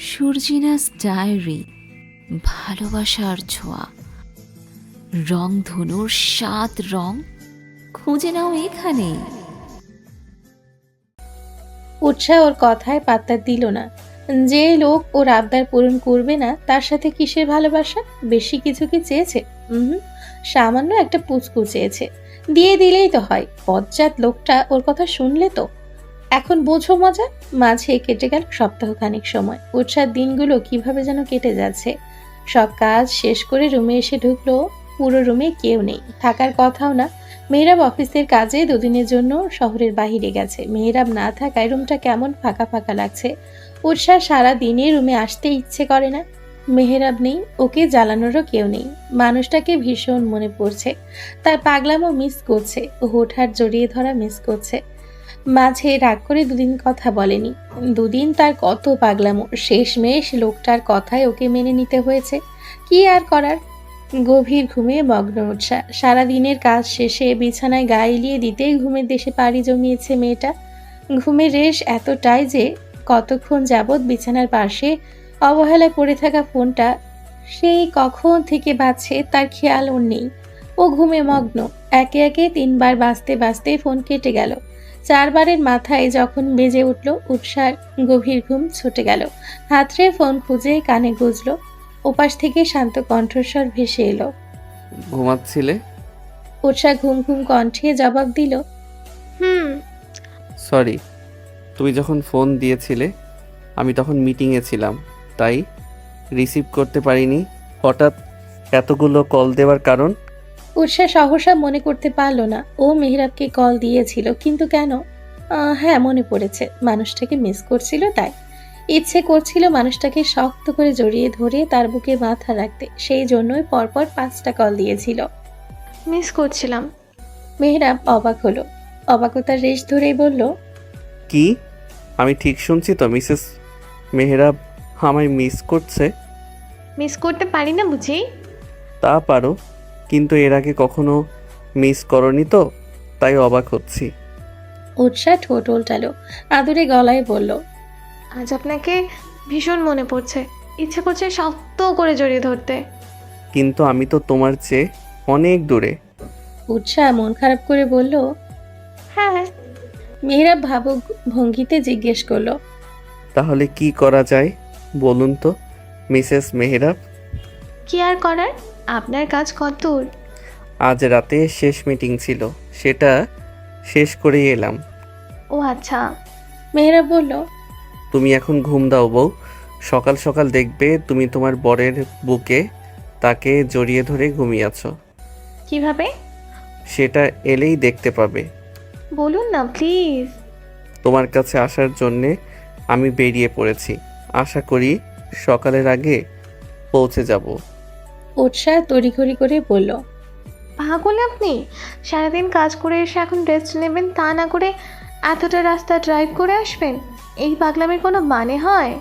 সুরজিনাস diary, ভালোবাসার ছোঁয়া, রংধনুর ৭ রং খুঁজে নাও এখানে। উৎসাহ ওর কথায় পাত্তা দিল না। যে লোক ওর আবদার পূরণ করবে না তার সাথে কিসের ভালোবাসা? বেশি কিছু কি চেয়েছে? সামান্য একটা পুচকু চেয়েছে, দিয়ে দিলেই তো হয়। বজ্জাত লোকটা ওর কথা শুনলে তো। এখন বোঝো মজা। মাঝে কেটে গেল সপ্তাহখানেক সময়। উৎসার দিনগুলো কিভাবে যেন কেটে যাচ্ছে। সব কাজ শেষ করে রুমে এসে ঢুকলো। পুরো রুমে কেউ নেই, থাকার কথাও না। মেহরাব অফিসের কাজে দুদিনের জন্য শহরের বাহিরে গেছে। মেহরাব না থাকায় রুমটা কেমন ফাঁকা ফাঁকা লাগছে। উৎসাহ সারা দিনে রুমে আসতে ইচ্ছে করে না। মেহরাব নেই, ওকে জ্বালানোরও কেউ নেই। মানুষটাকে ভীষণ মনে পড়ছে। তার পাগলামো মিস করছে, ও হুটহাট জড়িয়ে ধরা মিস করছে। মাঝে রাগ করে দুদিন কথা বলেনি। দুদিন তার কত পাগলামো, শেষমেশ লোকটার কথায় ওকে মেনে নিতে হয়েছে। কি আর করার। গভীর ঘুমে মগ্ন উৎসাহ। সারাদিনের কাজ শেষে বিছানায় গা এলিয়ে দিতেই ঘুমের দেশে পাড়ি জমিয়েছে মেয়েটা। ঘুমের রেশ এতটাই যে কতক্ষণ যাবৎ বিছানার পাশে অবহেলায় পড়ে থাকা ফোনটা সেই কখন থেকে বাজছে তার খেয়াল ওর নেই। ও ঘুমে মগ্ন। একে একে ৩ বার বাজতে বাজতে ফোন কেটে গেল। ৪ বারের মাথায় যখন বেজে উঠল, উৎসার গভীর ঘুম ছুটে গেল। হাতড়ে ফোন খুঁজে কানে গুঁজল। ওপাশ থেকে শান্ত কণ্ঠস্বর ভেসে এলো। ঘুমাচ্ছিলে? উৎসাহ ঘুম ঘুম কণ্ঠে জবাব দিল, হুম। সরি, তুমি যখন ফোন দিয়েছিলে আমি তখন মিটিংয়ে ছিলাম, তাই রিসিভ করতে পারিনি। হঠাৎ এতগুলো কল দেওয়ার কারণ? উৎসাহ সহসা মনে করতে পারল না ও মেহরাবকে কল দিয়েছিল, কিন্তু কেন? হ্যাঁ, মনে পড়েছে। মানুষটাকে মিস করছিল, তাই ইচ্ছে করছিল মানুষটাকে শক্ত করে জড়িয়ে ধরে তার বুকে মাথা রাখতে। সেই জন্যই পরপর 5টা কল দিয়েছিল। মিস করছিলাম। মেহরাব অবাক হলো। অবাকতার রেশ ধরেই বলল, কি আমি ঠিক শুনছি তো? মিসেস মেহরাব আমায় মিস করছে? মিস করতে পারি না বুঝি? তা পারো, কিন্তু এর আগে কখনো মিস করনি তো, তাই অবাক হচ্ছি। উৎসাহ ঠোঁট উল্টালো, আদুরে গলায় বলল, আজ আপনাকে ভীষণ মনে পড়ছে। ইচ্ছে করছে শক্ত করে জড়িয়ে ধরতে। কিন্তু আমি তো তোমার চেয়ে অনেক দূরে। উৎসাহ মন খারাপ করে বলল। হ্যাঁ। মেহরাব ভাবুক ভঙ্গিতে জিজ্ঞেস করলো, তাহলে কি করা যায় বলুন তো মিসেস মেহরাব? কি আর করার, আপনার কাজ কত দূর? আজ রাতে শেষ মিটিং ছিল, সেটা শেষ করেই এলাম। ও আচ্ছা। মেহরাব বলল, তুমি এখন ঘুম দাও বউ। সকাল সকাল দেখবে তুমি তোমার বরের বুকে তাকে জড়িয়ে ধরে ঘুমিয়ে আছো। কিভাবে? সেটা এলেই দেখতে পাবে। বলুন না প্লিজ। তোমার কাছে আসার জন্যে আমি বেরিয়ে পড়েছি। আশা করি সকালের আগে পৌঁছে যাব। উৎসাহ তড়িঘড়ি করে বলল, পাগল আপনি? সারাদিন কাজ করে এসে এখন রেস্ট নেবেন, তা না করে এতটা রাস্তা ড্রাইভ করে আসবেন? এই পাগলামির কোনো মানে হয়?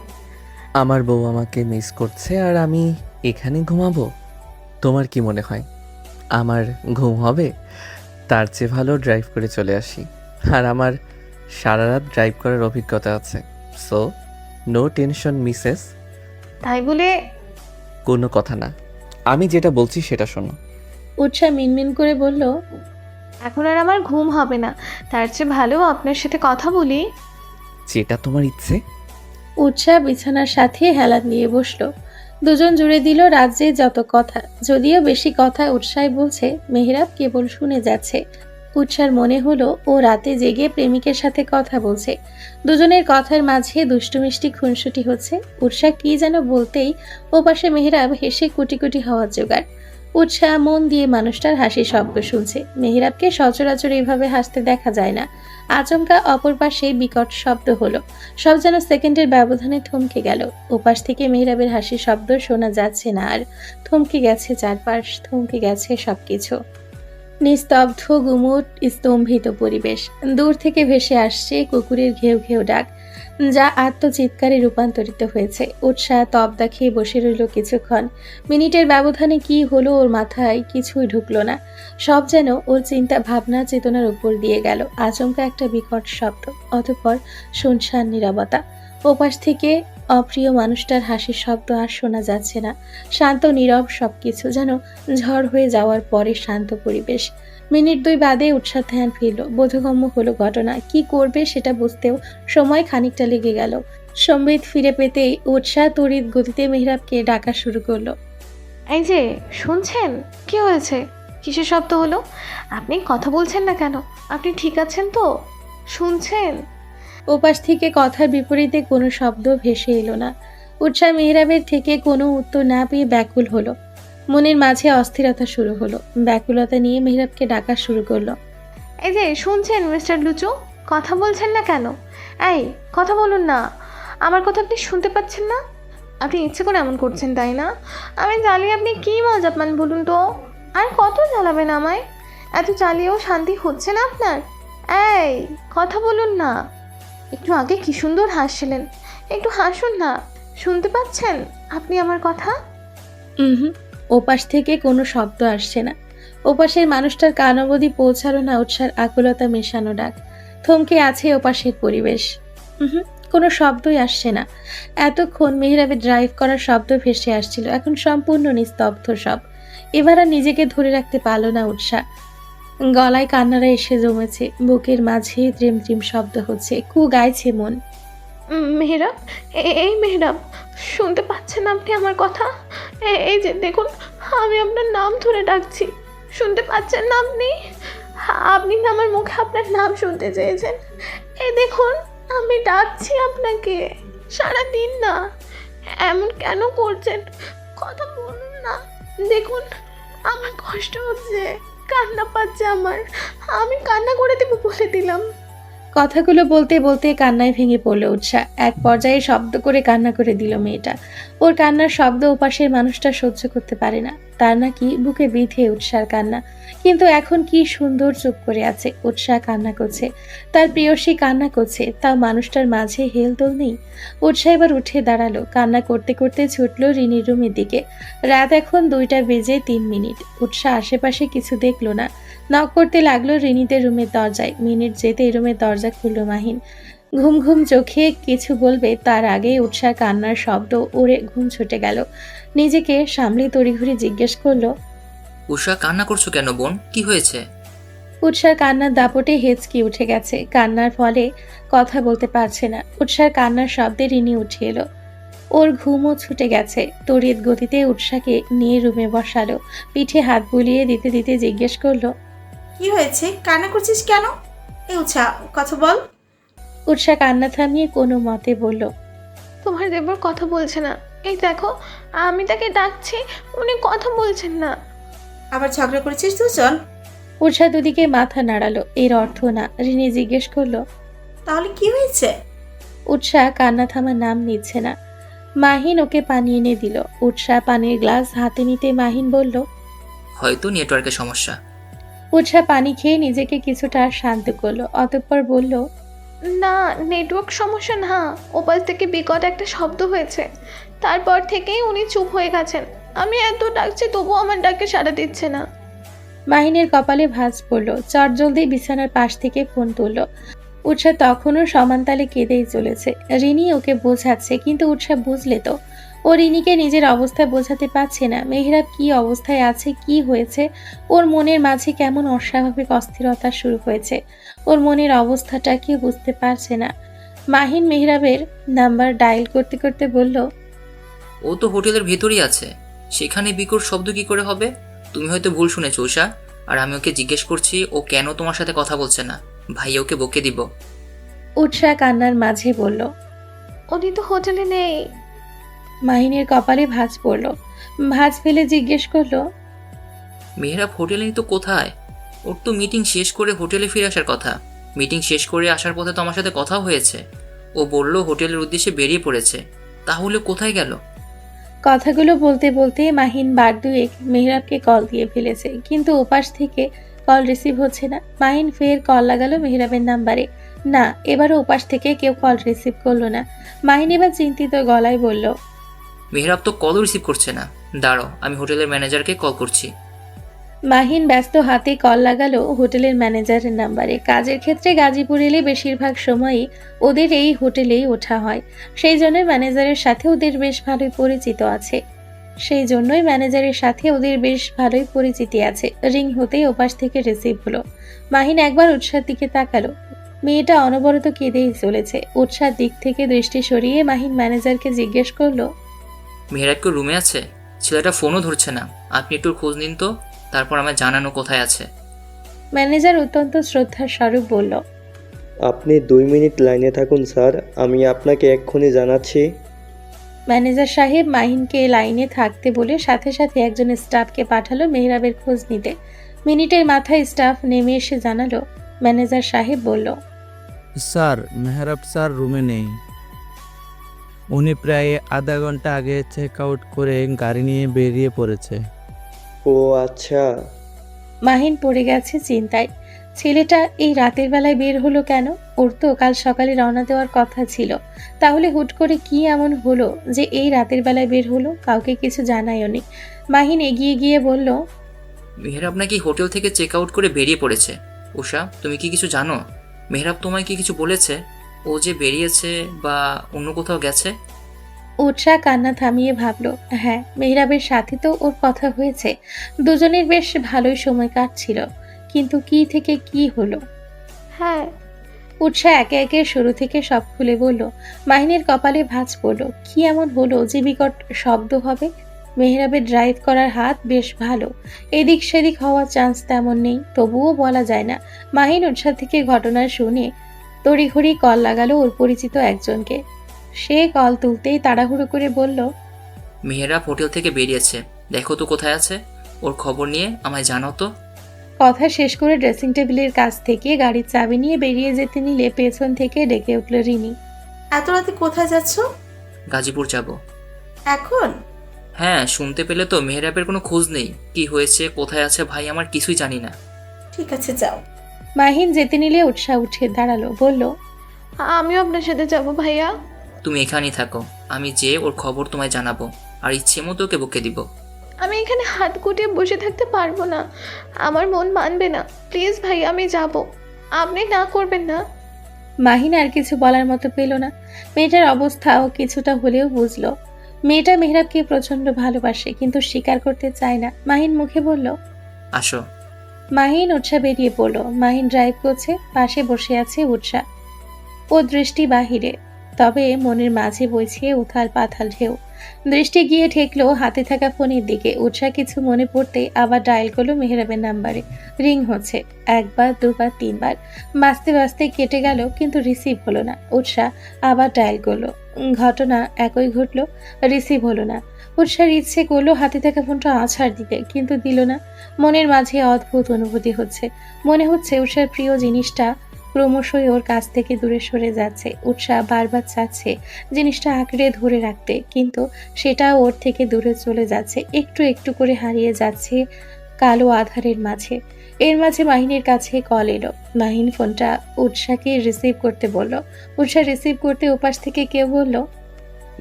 আমার বউ আমাকে মিস করছে আর আমি এখানে ঘুমাবো? তোমার কি মনে হয় আমার ঘুম হবে? তার চেয়ে ভালো ড্রাইভ করে চলে আসি। আর আমার সারা রাত ড্রাইভ করার অভিজ্ঞতা আছে। So no tension Mrs. তাই বলে? কোনো কথা না, আমি যেটা বলছি সেটা শোনো। উৎসাহ মিনমিন করে বলল, এখন আর আমার ঘুম হবে না, তার চেয়ে ভালো আপনার সাথে কথা বলি। যেটা তোমার ইচ্ছে। উৎসাহ বিছানার সাথে হেলান দিয়ে বসলো। দুজন জুড়ে দিল রাজ্যে যত কথা। যদিও বেশি কথা উৎসাহ বলছে, মেহরাব কেবল শুনে যাচ্ছে। উৎসার মনে হলো ও রাতে জেগে প্রেমিকের সাথে কথা বলছে। দুজনের কথার মাঝে দুষ্টু মিষ্টি খুনসুটি হচ্ছে। উৎসাহ কি যেন বলতেই ওপাশে মেহরাব হেসে কুটি কুটি হওয়ার জোগাড়। উৎসাহ মন দিয়ে মানুষটার হাসি শব্দ শুনছে। মেহরাবকে সচরাচর এভাবে হাসতে দেখা যায় না। আচমকা অপর পাশে বিকট শব্দ হলো। সব যেন সেকেন্ডের ব্যবধানে থমকে গেল। ওপাশ থেকে মেহরাবের হাসির শব্দ শোনা যাচ্ছে না আর। থমকে গেছে চারপাশ, থমকে গেছে সবকিছু। নিস্তব্ধ গুমুট স্তম্ভিত পরিবেশ। দূর থেকে ভেসে আসছে কুকুরের ঘেউ ঘেউ ডাক, যা আত্মচিৎকারে রূপান্তরিত হয়েছে। উৎসাহ তবদা খেয়ে বসে রইল কিছুক্ষণ। মিনিটের ব্যবধানে কি হলো ওর মাথায় কিছুই ঢুকলো না। সব যেন ওর চিন্তা ভাবনা চেতনার উপর দিয়ে গেল। আচমকা একটা বিকট শব্দ, অতঃপর শুনশান নীরবতা। ওপাশ থেকে অপ্রিয় মানুষটার হাসির শব্দ আর শোনা যাচ্ছে না। শান্ত নীরব সবকিছু যেন ঝড় হয়ে যাওয়ার পরে শান্ত পরিবেশ। মিনিট 2 বাদে উৎসাহ ধ্যান ফিরল। বোধগম্য হলো ঘটনা। কি করবে সেটা বুঝতেও সময় খানিকটা লেগে গেল। সম্বিত ফিরে পেতেই উৎসাহ তড়িৎ গতিতে মেহরাবকে ডাকা শুরু করলো। এই যে শুনছেন, কি হয়েছে? কিসের শব্দ হলো? আপনি কথা বলছেন না কেন? আপনি ঠিক আছেন তো? শুনছেন? ওপাশ থেকে কথার বিপরীতে কোনো শব্দ ভেসে এলো না। উৎসাহ মেহরাবের থেকে কোনো উত্তর না পেয়ে ব্যাকুল হলো। মনের মাঝে অস্থিরতা শুরু হলো। ব্যাকুলতা নিয়ে মেহরাবকে ডাকা শুরু করলো। এই যে শুনছেন মিস্টার লুচু, কথা বলছেন না কেন? এই কথা বলুন না, আমার কথা আপনি শুনতে পাচ্ছেন না? আপনি ইচ্ছে করে এমন করছেন তাই না? আমি জ্বালিয়ে আপনি কী মজা পান বলুন তো? আর কত জ্বালাবেন আমায়? এত জ্বালিয়েও শান্তি হচ্ছে না আপনার? এই কথা বলুন না। একটু আগে কি সুন্দর হাসছিলেন, একটু হাসুন না। শুনতে পাচ্ছেন আপনি আমার কথা? হুম। ওপাশ থেকে কোনো শব্দ আসছে না। ওপাশের মানুষটার কান অবধি পৌঁছালো না উৎসার আকুলতা মেশানো ডাক। থমকে আছে ওপাশের পরিবেশ। হুম। কোনো শব্দই আসছে না। এতক্ষণ মেহরাবে ড্রাইভ করার শব্দ ভেসে আসছিল, এখন সম্পূর্ণ নিস্তব্ধ সব। এবার আর নিজেকে ধরে রাখতে পারল না উৎসাহ। গলায় কান্নারা এসে জমেছে, বুকের মাঝে ত্রিম ত্রিম শব্দ হচ্ছে, কু গাইছে মন। মেহরাব, এই মেহরাব, শুনতে পাচ্ছেন আপনি আমার কথা? এই যে দেখুন, আমি আপনার নাম ধরে ডাকছি, শুনতে পাচ্ছেন না আপনি? আপনি না আমার মুখে আপনার নাম শুনতে চেয়েছেন। এই দেখুন, আমি ডাকছি আপনাকে সারা দিন। না এমন কেন করছেন? কথা বলুন না। দেখুন আমার কষ্ট হচ্ছে, কান্না পাচ্ছে আমার। আমি কান্না করে দেবো বলে দিলাম। কথাগুলো বলতে বলতে কান্নায় ভেঙে পড়ল উৎসাহ। এক পর্যায়ে শব্দ করে কান্না করে দিল মেয়েটা। ওর কান্নার শব্দ ওপাশের মানুষটা সহ্য করতে পারে না। তার নাকি বুকে বিঁধে উৎসার কান্না। কিন্তু এখন কি সুন্দর চুপ করে আছে। উৎসাহ কান্না করছে, তার প্রিয়সী কান্না করছে, তাও মানুষটার মাঝে হেলদোল নেই। উৎসাহ এবার উঠে দাঁড়ালো, কান্না করতে করতে ছুটলো রিনির রুমের দিকে। রাত এখন 2:03। উৎসাহ আশেপাশে কিছু দেখলো না। নক করতে লাগলো রিনিদের রুমের দরজায়। মিনিট যেতে রুমের দরজা খুলল মাহিন। ঘুম ঘুম চোখে কিছু বলবে তার আগে উৎসাহ কান্নার শব্দ ওরে ঘুম ছুটে গেল। নিজেকে সামলে তড়িঘড়ি জিজ্ঞেস করলো, উষা, কান্না করছো কেন বোন? কি হয়েছে? উৎসার কান্নার দাপটে হেঁচকি উঠে গেছে। কান্নার ফলে কথা বলতে পারছে না। উৎসার কান্নার শব্দে রিনি উঠে এলো। ওর ঘুমও ছুটে গেছে। তড়িৎ গতিতে উৎসাকে নিয়ে রুমে বসালো। পিঠে হাত বুলিয়ে দিতে দিতে জিজ্ঞেস করলো, কি হয়েছে? কান্না করছিস কেন? এই উৎসাহ, কথা বল। উৎসাহ কান্না থামিয়ে কোনো মতে বলল, তোমার দেবর কথা বলছে না। এই দেখো, আমি তাকে ডাকছি, উনি কথা বলছেন না। আবার ঝগড়া করেছিস দুজন? উৎসাহ দুদিকে মাথা নাড়ালো। এর অর্থ না। রিনি জিজ্ঞেস করলো, তাহলে কি হয়েছে? উৎসাহ কান্না থামার নাম নিচ্ছে না। মাহিন ওকে পানি এনে দিল। উৎসাহ পানির গ্লাস হাতে নিতে মাহিন বলল, হয়তো নেটওয়ার্কের সমস্যা। উৎসাহ পানি খেয়ে নিজেকে কিছুটা শান্ত করলো। অতঃপর বলল, না, নেটওয়ার্ক সমস্যা না, ওপাশ থেকে বিকট একটা শব্দ হয়েছে। তারপর থেকেই উনি চুপ হয়ে গেছেন। আমি এত ডাকছি তবুও আমার ডাকে সাড়া দিচ্ছে না। মাহিনের কপালে ভাঁজ পড়ল। চটজলদি বিছানার পাশ থেকে ফোন তুলল। উৎসাহ তখনও সমানতালে কেঁদেই চলেছে। রিনি ওকে বোঝাচ্ছে, কিন্তু উৎসাহ বুঝলে তো। ও রিনিকে নিজের অবস্থা বোঝাতে পারছে না। মেহরাব কি অবস্থায় আছে, কি হয়েছে, ওর মনের মাঝে কেমন অস্বাভাবিক অস্থিরতা শুরু হয়েছে, ওর মনের অবস্থাটা কেউ বুঝতে পারছে না। মাহিন মেহরাবের নাম্বার ডায়াল করতে করতে বলল, ও তো হোটেলের ভেতরই আছে, সেখানে বিকট শব্দ কি করে হবে? তুমি হয়তো ভুল শুনেছো উষা। আর আমি ওকে জিজ্ঞেস করছি ও কেন তোমার সাথে কথা বলছে না। ভাই ওকে বকে দিব। উৎসাহ কান্নার মাঝে বলল। উনি তো হোটেলে নেই। মাহিনের কপালে ভাঁজ পড়ল। ভাঁজ ফেলে জিজ্ঞেস করলো, মেহরাব হোটেলে তো কোথায়? ওর তো মিটিং শেষ করে হোটেলে ফিরে আসার কথা। মিটিং শেষ করে আসার পথে তো আমার সাথে কথাও হয়েছে। ও বলল হোটেলের উদ্দেশ্যে বেরিয়ে পড়েছে। তাহলে কোথায় গেল? কথাগুলো বলতে বলতে মাহিন বার দুয়েক মেহরাবকে কল দিয়ে ফেলেছে, কিন্তু ওপাশ থেকে কল রিসিভ হচ্ছে না। মাহিন ফের কল লাগালো মেহরাবের নাম্বারে। না, এবারও ওপাশ থেকে কেউ কল রিসিভ করলো না। মাহিন এবার চিন্তিত গলায় বলল, মেহরাব তো কলও রিসিভ করছে না। দাঁড়াও, আমি হোটেলের ম্যানেজারকে কল করছি। মাহিন ব্যস্ত হাতে কল লাগালো হোটেলের ম্যানেজারের নাম্বারে। কাজের ক্ষেত্রে গাজীপুর এলে বেশিরভাগ সময়ই ওদের এই হোটেলেই ওঠা হয়, সেই জন্যই ম্যানেজারের সাথে ওদের বেশ ভালোই পরিচিতি আছে। রিং হতেই ওপাশ থেকে রিসিভ হলো। মাহিন একবার উৎসার দিকে তাকালো। মেয়েটা অনবরত কেঁদেই চলেছে। উৎসার দিক থেকে দৃষ্টি সরিয়ে মাহিন ম্যানেজারকে জিজ্ঞেস করলো, মেহেরাব কি রুমে আছে? ছেলেটা ফোনও ধরছে না, আপনি একটু খোঁজ নিন তো, তারপর আমায় জানানো কোথায় আছে। ম্যানেজার অত্যন্ত শ্রদ্ধার স্বরূপ বলল, আপনি 2 মিনিট লাইনে থাকুন স্যার, আমি আপনাকে এক্ষুনি জানাচ্ছি। ম্যানেজার সাহেব মাহিনকে লাইনে থাকতে বলে সাথে সাথে একজন স্টাফকে পাঠালো মেহরাবের খোঁজ নিতে। মিনিটের মাথায় স্টাফ নেমে এসে জানালো, ম্যানেজার সাহেব বলল, স্যার মেহরাব স্যার রুমে নেই। উনি প্রায় আধা ঘন্টা আগে চেক আউট করে গাড়ি নিয়ে বেরিয়ে পড়েছে। ও আচ্ছা। মাহিন পড়ে গেছে চিন্তায়। ছেলেটা এই রাতের বেলায় বের হলো কেন? ওর তো কাল সকালে রওনা দেওয়ার কথা ছিল। তাহলে হুট করে কি এমন হলো যে এই রাতের বেলায় বের হলো? কাউকে কিছু জানায়নি। মাহিন এগিয়ে গিয়ে বলল, মেহেরাব নাকি হোটেল থেকে চেক আউট করে বেরিয়ে পড়েছে। উষা, তুমি কি কিছু জানো? মেহেরাব তোমায় কি কিছু বলেছে? ও যে বেরিয়েছে বা অন্য কোথাও গেছে? উৎসাহ কান্না থামিয়ে ভাবল, হ্যাঁ, মেহরাবের সাথে তো ওর কথা হয়েছে। দুজনের বেশ ভালোই সময় কাটছিল, কিন্তু কি থেকে কি হলো? হ্যাঁ, উৎসাহ একে একে শুরু থেকে সব খুলে বলল। মাহিনের কপালে ভাঁজ পড়ল। কি এমন হলো যে বিকট শব্দ হবে? মেহরাবের ড্রাইভ করার হাত বেশ ভালো, এদিক সেদিক হওয়ার চান্স তেমন নেই, তবুও বলা যায় না। মাহিন উৎসাহ থেকে ঘটনা শুনে তড়িঘড়ি কল লাগালো ওর পরিচিত একজনকে। সে কল তুলতেই তাড়াহুড়ো করে বলল, মেহেরাব হোটেল থেকে বেরিয়েছে, দেখো তো কোথায় আছে। ওর খবর নিয়ে আমায় জানাও তো। কথা শেষ করে ড্রেসিং টেবিলের কাছ থেকে গাড়ির চাবি নিয়ে বেরিয়ে যেতে নিলে পেছন থেকে ডেকে উঠল রিনি। এত রাতে কোথায় যাচ্ছ? গাজীপুর যাব। এখন? হ্যাঁ, শুনতে পেলে তো মেহেরাবের কোনো খোঁজ নেই। কি হয়েছে, কোথায় আছে ভাই আমার কিছুই জানি না। ঠিক আছে, যাও। মাহিন যেতে নিলে উৎসাহ উঠে দাঁড়ালো, বলল, আমিও আপনার সাথে যাব ভাইয়া। তুমি এখানেই থাকো, আমি যেয়ে ওর খবর তোমায় জানাবো, আর ইচ্ছে মতো ওকে বকে দিব। আমি এখানে হাত গুটিয়ে বসে থাকতে পারবো না, আমার মন মানবে না। প্লিজ ভাই, আমি যাব, আপনি না করবেন না। মাহিন আর কিছু বলার মতো পেল না। মেয়েটার অবস্থাও কিছুটা হলেও বুঝলো। মেয়েটা মেহরাবকে প্রচন্ড ভালোবাসে, কিন্তু স্বীকার করতে চায় না। মাহিন মুখে বলল, আসো। মাহিন উৎসাহ বেরিয়ে পড়ল। মাহিন ড্রাইভ করছে, পাশে বসে আছে উৎসাহ। ও দৃষ্টি বাহিরে, তবে মনের মাঝে বইছে উথাল পাথাল ঢেউ। দৃষ্টি গিয়ে ঠেকলো হাতে থাকা ফোনের দিকে। উৎসাহ কিছু মনে পড়তে আবার ডায়াল করলো মেহরাবের নাম্বারে। রিং হচ্ছে, একবার দুবার তিনবার, বাঁচতে বাঁচতে কেটে গেল, কিন্তু রিসিভ হলো না। উৎসাহ আবার ডায়াল করলো, ঘটনা একই ঘটলো, রিসিভ হলো না। উৎসার ইচ্ছে করলো হাতে থাকা ফোনটা আছাড় দিতে, কিন্তু দিল না। মনের মাঝে অদ্ভুত অনুভূতি হচ্ছে। মনে হচ্ছে উৎসার প্রিয় জিনিসটা ক্রমশই ওর কাছ থেকে দূরে সরে যাচ্ছে। উৎসাহ বারবার চাচ্ছে জিনিসটা আঁকড়ে ধরে রাখতে, কিন্তু সেটা ওর থেকে দূরে চলে যাচ্ছে, একটু একটু করে হারিয়ে যাচ্ছে কালো আধারের মাঝে। এর মাঝে মাহিনের কাছে কল এলো। মাহিন ফোনটা উৎসাহকে রিসিভ করতে বলল। উৎসাহ রিসিভ করতে ওপাশ থেকে কেউ বলল,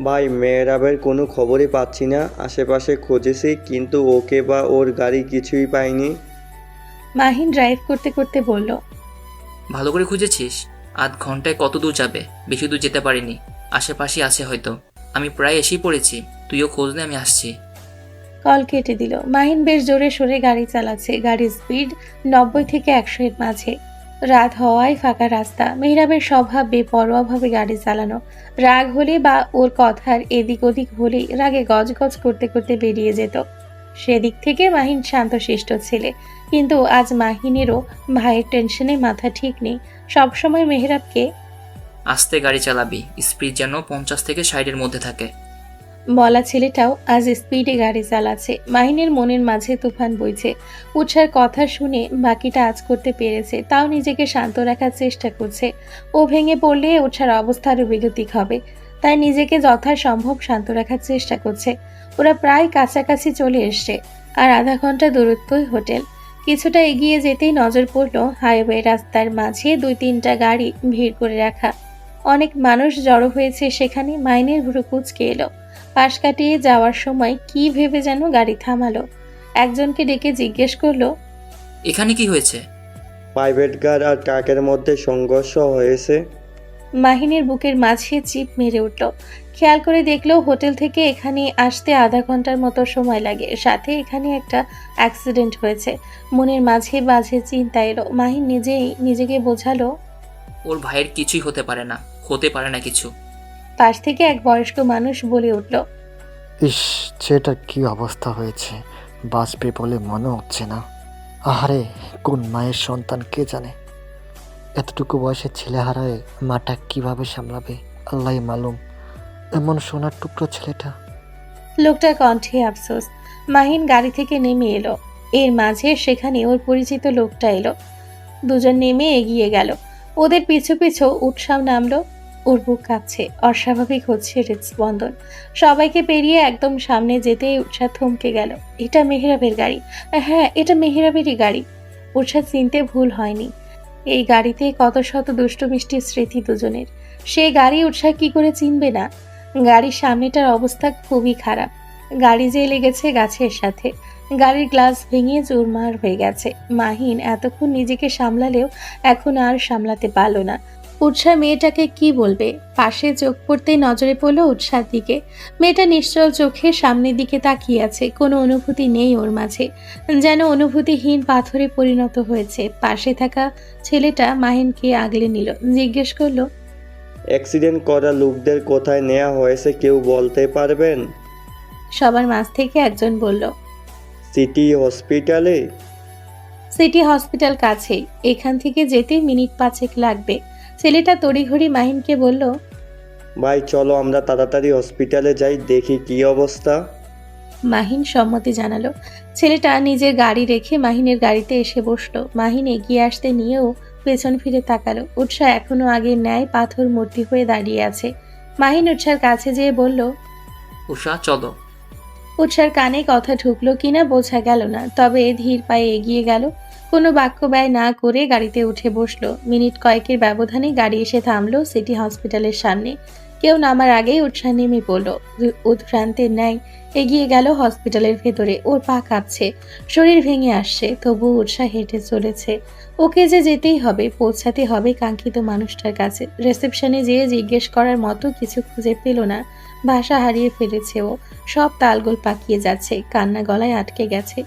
ভাই মেহরাবের কোনো খবরই পাচ্ছি না, আশেপাশে খুঁজেছি কিন্তু ওকে বা ওর গাড়ি কিছুই পাইনি। মাহিন ড্রাইভ করতে করতে বলল, ভালো করে খুঁজেছিস? আধ ঘন্টায় কত দূর যাবে? বেশি দূর যেতে পারিনি, আশেপাশে আছে হয়তো। আমি প্রায় এসেই পড়েছি, তুইও খোঁজ নে, আমি আসছি। কল কেটে দিল। মাহিন বেশ জোরে সোরে গাড়ি চালাচ্ছে। গাড়ির স্পিড 90 থেকে 100 এর মাঝে। রাত হওয়ায় ফাঁকা রাস্তা। মেহরাবের স্বভাব বেপরোয়াভাবে গাড়ি চালানো। রাগ হলে বা ওর কথার এদিক ওদিক হলেই রাগে গজগজ করতে করতে বেরিয়ে যেত। সেদিক থেকে মাহিন শান্তশিষ্ট ছেলে, কিন্তু আজ মাহিনেরও ভাইয়ের টেনশনে মাথা ঠিক নেই। সবসময় মেহরাবকে আস্তে গাড়ি চালাবি, স্পিড যেন 50 থেকে 60-এর মধ্যে থাকে। বলা ছেলেটাও আজ স্পিডে গাড়ি চালাচ্ছে। মাহিনের মনের মাঝে তুফান বইছে। উৎসার কথা শুনে বাকিটা আজ করতে পেরেছে, তাও নিজেকে শান্ত রাখার চেষ্টা করছে। ও ভেঙে পড়লে উৎসার অবস্থারও বিগতিক হবে, তাই নিজেকে যথাসম্ভব শান্ত রাখার চেষ্টা করছে। ওরা প্রায় কাছাকাছি চলে এসছে, আর আধা ঘন্টা দূরত্বই হোটেল। কিছুটা এগিয়ে যেতেই নজর পড়ল হাইওয়ে রাস্তার মাঝে 2-3টা গাড়ি ভিড় করে রাখা। অনেক মানুষ জড়ো হয়েছে সেখানে। মাইনের ভুরু কুঁচকে এলো। পাশ কাটিয়ে যাওয়ার সময় কি ভেবে যেন গাড়ি থামালো। একজনকে ডেকে জিজ্ঞেস করলো, এখানে কি হয়েছে? প্রাইভেট কার আর ট্রাকের মধ্যে সংঘর্ষ হয়েছে। মাহিনের বুকের মাঝে চিপ মেরে উঠল। খেয়াল করে দেখলো হোটেল থেকে এখানে আসতে আধা ঘন্টার মতো সময় লাগে, সাথে এখানে একটা অ্যাক্সিডেন্ট হয়েছে। মনের মাঝে বাজে চিন্তা এলো। মাহিন নিজেই নিজেকে বোঝালো। ওর ভাইয়ের কিছুই হতে পারে না কিছু। পাশ থেকে এক বয়স্ক মানুষ বলে উঠল, ইস, ছেলেটার কি অবস্থা হয়েছে, বাঁচবে বলে মনে হচ্ছে না। আহারে, কোন মায়ের সন্তান কে জানে। এতটুকু বয়সে ছেলে হারায় মাটা কিভাবে সামলাবে আল্লাহ মালুম। এমন সোনার টুকরো ছেলেটা। লোকটার কণ্ঠে আফসোস। মাহিন গাড়ি থেকে নেমে এলো। এর মাঝে সেখানে ওর পরিচিত লোকটা এলো। দুজন নেমে এগিয়ে গেল। ওদের পিছু পিছু উৎসাহ নামলো। ওর বুক কাঁপছে, অস্বাভাবিক হচ্ছে হৃদস্পন্দন। সবাইকে পেরিয়ে একদম সামনে যেতেই উৎসাহ থমকে গেল। এটা মেহরাবের গাড়ি। হ্যাঁ, এটা মেহরাবেরই গাড়ি। উৎসাহ চিনতে ভুল হয়নি। এই গাড়িতে কত শত দুষ্টু মিষ্টি স্মৃতি দুজনের। সে গাড়ি উৎসাহ কি করে চিনবে না? গাড়ির সামনেটার অবস্থা খুবই খারাপ। গাড়ি যে লেগেছে গাছের সাথে। গাড়ির গ্লাস ভেঙে চুরমার হয়ে গেছে। মাহিন এতক্ষণ নিজেকে সামলালেও এখন আর সামলাতে পারল না। উৎসাহ মেয়েটাকে কি বলবে? পাশে চোখ পড়তেই নজরে পড়ল উৎসার দিকে। মেয়েটা নিশ্চল চোখে সামনের দিকে তাকিয়ে আছে। কোনো অনুভূতি নেই ওর মাঝে, যেন অনুভূতিহীন পাথরে পরিণত হয়েছে। পাশে থাকা ছেলেটা মাহিনকে আগলে নিল, জিজ্ঞেস করলো, অ্যাক্সিডেন্ট করা লোকদের কোথায় নেওয়া হয়েছে কেউ বলতে পারবেন? সবার মাঝ থেকে একজন বলল, সিটি হসপিটালে। সিটি হসপিটাল কাছেই, এখান থেকে যেতে মিনিট 5 লাগবে। ছেলেটা তড়িঘড়ি মাহিনকে বলল, ভাই চলো আমরা তাড়াতাড়ি হসপিটালে যাই, দেখি কি অবস্থা। মাহিন সম্মতি জানালো। ছেলেটা নিজের গাড়ি রেখে মাহিনের গাড়িতে এসে বসলো। মাহিন এগিয়ে আসতে নিয়েও পেছন ফিরে তাকালো। উৎসাহ এখনো আগের ন্যায় পাথর মূর্তি হয়ে দাঁড়িয়ে আছে। মাহিন উৎসার কাছে যেয়ে বলল, উষা চলো। উৎসার কানে কথা ঢুকলো কিনা বোঝা গেল না, তবে ধীর পায়ে এগিয়ে গেল। কোনো বাক্য ব্যয় না করে গাড়িতে উঠে বসলো। মিনিট কয়েকের ব্যবধানে গাড়ি এসে থামলো সিটি হসপিটালের সামনে। কেউ নামার আগেই উৎসাহ নেমে পড়লো। উদ্ভ্রান্তের ন্যায় এগিয়ে গেল হসপিটালের ভেতরে। ওর পা কাঁপছে, শরীর ভেঙে আসছে, তবু উৎসাহ হেঁটে চলেছে। ওকে যে যেতেই হবে, পৌঁছাতে হবে কাঙ্ক্ষিত মানুষটার কাছে। রিসেপশনে যেয়ে জিজ্ঞেস করার মতো কিছু খুঁজে পেল না। ভাষা হারিয়ে ফেলেছে ও। সব তালগোল পাকিয়ে যাচ্ছে, কান্না গলায় আটকে গেছে।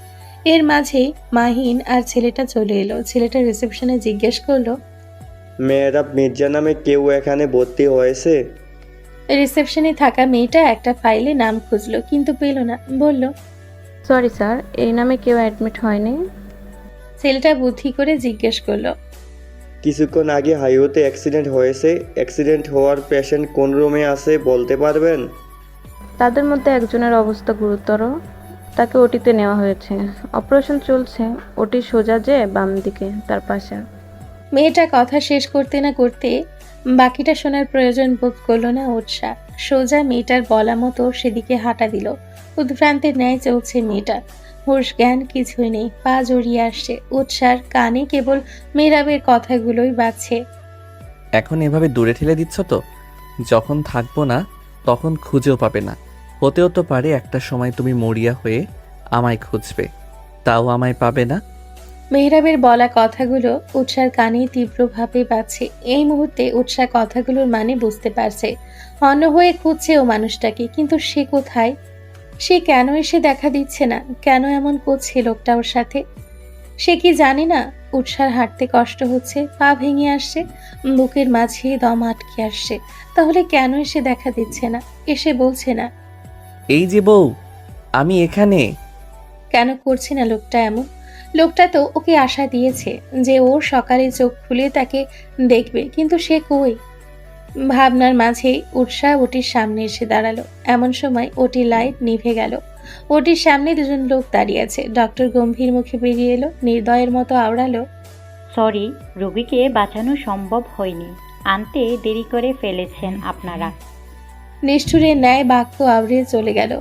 এর মাঝে মাহিন আর ছেলেটা চলে এলো। ছেলেটা রিসেপশনে জিজ্ঞেস করলো, মেহরাব মির্জা নামে কেউ এখানে ভর্তি হয়েছে? রিসেপশনে থাকা মেয়েটা একটা ফাইলে নাম খুঁজলো, কিন্তু পেল না। বলল, সরি স্যার, এই নামে কেউ অ্যাডমিট হয়নি। ছেলেটা বুদ্ধি করে জিজ্ঞেস করলো, কিছুক্ষণ আগে হাইওয়েতে অ্যাক্সিডেন্ট হয়েছে, অ্যাক্সিডেন্ট হওয়ার পেশেন্ট কোন রুমে আছে বলতে পারবেন? তাদের মধ্যে একজনের অবস্থা গুরুতর, তাকে ওটিতে নেওয়া হয়েছে। অপারেশন চলছে। ওটি সোজা যে বাম দিকে, তার পাশে। মেয়েটা কথা শেষ করতে না করতে বাকিটা শোনার প্রয়োজন বোধ করলো না উৎসাহ। সোজা মেয়েটার বলা মতো সেদিকে হাঁটা দিল। উদ্ভ্রান্তের ন্যায় চলছে মেয়েটা। হুঁশ জ্ঞান কিছুই নেই, পা জড়িয়ে আসছে। উৎসার কানে কেবল মেহরাবের কথাগুলোই বাজছে। এখন এভাবে দূরে ঠেলে দিচ্ছ তো, যখন থাকবো না তখন খুঁজেও পাবে না। হতেও তো পারে একটা সময় তুমি মরিয়া হয়ে আমায় খুঁজবে, তাও আমায় পাবে না। মেহরাবের বলা কথাগুলো উৎসার কানে তীব্রভাবে বাজছে। এই মুহূর্তে উৎসাহ কথাগুলোর মানে বুঝতে পারছে। অন্য হয়ে খুঁজছে ও মানুষটাকে, কিন্তু সে কোথায়? সে কেন এসে দেখা দিচ্ছে না? কেন এমন করছে লোকটা ওর সাথে? সে কি জানে না উৎসার হাঁটতে কষ্ট হচ্ছে, পা ভেঙে আসছে, বুকের মাঝে দম আটকে আসছে? তাহলে কেন এসে দেখা দিচ্ছে না, এসে বলছে না? এই যে বউ, আমি এখানে। কেন করছে না লোকটা এমন? লোকটা তো ওকে আশা দিয়েছে যে ওর সকালে চোখ খুলে তাকে দেখবে, কিন্তু সে কই? ভাবনার মাঝেই উৎসাহ ওটির সামনে এসে দাঁড়ালো। এমন সময় ওটির লাইট নিভে গেল। ওটির সামনে দুজন লোক দাঁড়িয়ে আছে। ডক্টর গম্ভীর মুখে বেরিয়ে এলো, নির্দয়ের মতো আওড়ালো, সরি, রোগীকে বাঁচানো সম্ভব হয়নি, আনতে দেরি করে ফেলেছেন আপনারা। নিষ্ঠুরের ন্যায় বাক্য আওড়িয়ে চলে গেল।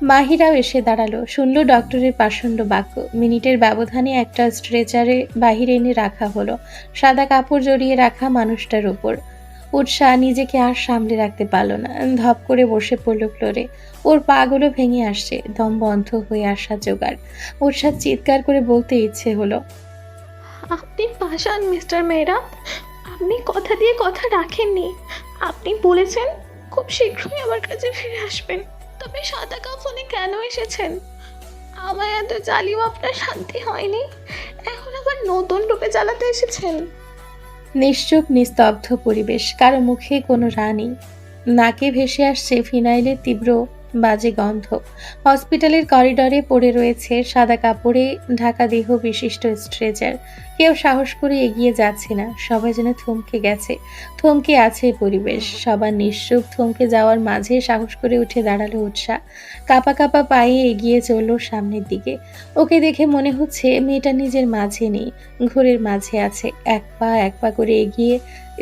মাহিরাও এসে দাঁড়ালো, শুনল ডক্টরের পাষণ্ড বাক্য। মিনিটের ব্যবধানে একটা স্ট্রেচারে বাহিরে এনে রাখা হলো, সাদা কাপড় জড়িয়ে রাখা মানুষটার উপর। উৎসাহ নিজেকে আর সামলে রাখতে পারল না, ধপ করে বসে পড়ল ফ্লোরে। ওর পাগুলো ভেঙে আসছে, দম বন্ধ হয়ে আসা জোগাড়। উৎসাহ চিৎকার করে বলতে ইচ্ছে হলো, আপনি পাষাণ মিস্টার মেহরাব, আপনি কথা দিয়ে কথা রাখেননি। আপনি বলেছেন খুব শীঘ্রই আমার কাছে ফিরে আসবেন, তবে সাদা কাফনে কেন এসেছেন? আমায় এত জ্বালিয়েও আপনার শান্তি হয়নি, এখন আবার নতুন রূপে জ্বালাতে এসেছেন। নিশ্চুপ নিস্তব্ধ পরিবেশ, কারো মুখে কোনো রানী। নাকে ভেসে আসছে ফিনাইলের তীব্র বাজে গন্ধ। হসপিটালের করিডরে পড়ে রয়েছে সাদা কাপড়ে ঢাকা দেহ বিশিষ্ট স্ট্রেচার। কেউ সাহস করে এগিয়ে যাচ্ছে না, সবাই যেন থমকে গেছে, থমকে আছে পরিবেশ। সবার নিশ্চুপ থমকে যাওয়ার মাঝে সাহস করে উঠে দাঁড়ালো উৎসাহ। কাপা কাপা পায়ে এগিয়ে চলল সামনের দিকে। ওকে দেখে মনে হচ্ছে মেয়েটা নিজের মাঝে নেই, ঘোরের মাঝে আছে। এক পা করে এগিয়ে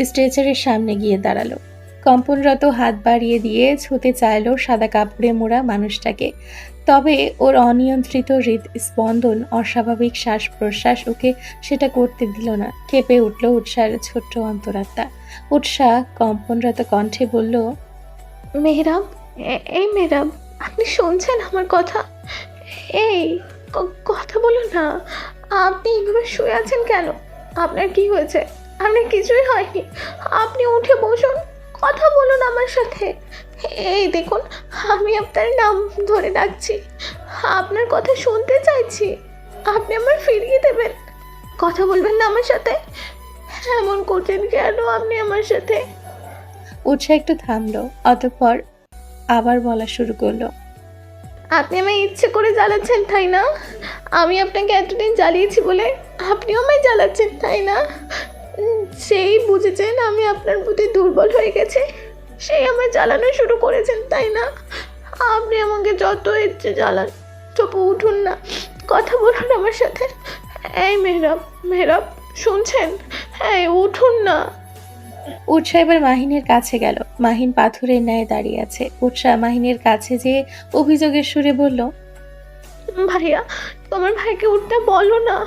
স্ট্রেচারের সামনে গিয়ে দাঁড়ালো। কম্পনরত হাত বাড়িয়ে দিয়ে ছুঁতে চাইলো সাদা কাপড়ে মোড়া মানুষটাকে। তবে ওর অনিয়ন্ত্রিত হৃদস্পন্দন, অস্বাভাবিক শ্বাস প্রশ্বাস ওকে সেটা করতে দিল না। কেঁপে উঠল উৎসাহের ছোট্ট অন্তরাত্মা। উৎসাহ কম্পনরত কণ্ঠে বলল, মেহরাব, এই মেহরাব, আপনি শুনছেন আমার কথা? এই কথা বলুন না। আপনি এইভাবে শুয়ে আছেন কেন? আপনার কি হয়েছে? আপনার কিছুই হয়নি। আপনি উঠে বসুন, কথা বলুন আমার সাথে। এই দেখুন, আমি আপনার নাম ধরে ডাকছি, আপনার কথা শুনতে চাইছি। আপনি আমার ফিরিয়ে দেবেন, কথা বলবেন না আমার সাথে? এমন করছেন কেন আপনি আমার সাথে? উৎসাহ একটু থামলো, অতঃপর আবার বলা শুরু করলো, আপনি আমায় ইচ্ছে করে জ্বালাচ্ছেন তাই না? আমি আপনাকে এতদিন জ্বালিয়েছি বলে আপনিও আমায় জ্বালাচ্ছেন তাই না? সেই বুঝেছেন আমি আপনার প্রতি দুর্বল হয়ে গেছে, সেই আমায় জ্বালানো শুরু করেছেন তাই না? আপনি আমাকে যত ইচ্ছে জ্বালান, তবু উঠুন না, কথা বলুন আমার সাথে। এই মেহরাব, মেহরাব শুনছেন? এই উঠুন না। উৎসাহ এবার মাহিনের কাছে গেল। মাহিন পাথরের ন্যায় দাঁড়িয়ে আছে। উৎসাহ মাহিনের কাছে যেয়ে অভিযোগের সুরে বলল, ভাইয়া, তোমার ভাইকে উঠতে বলো না,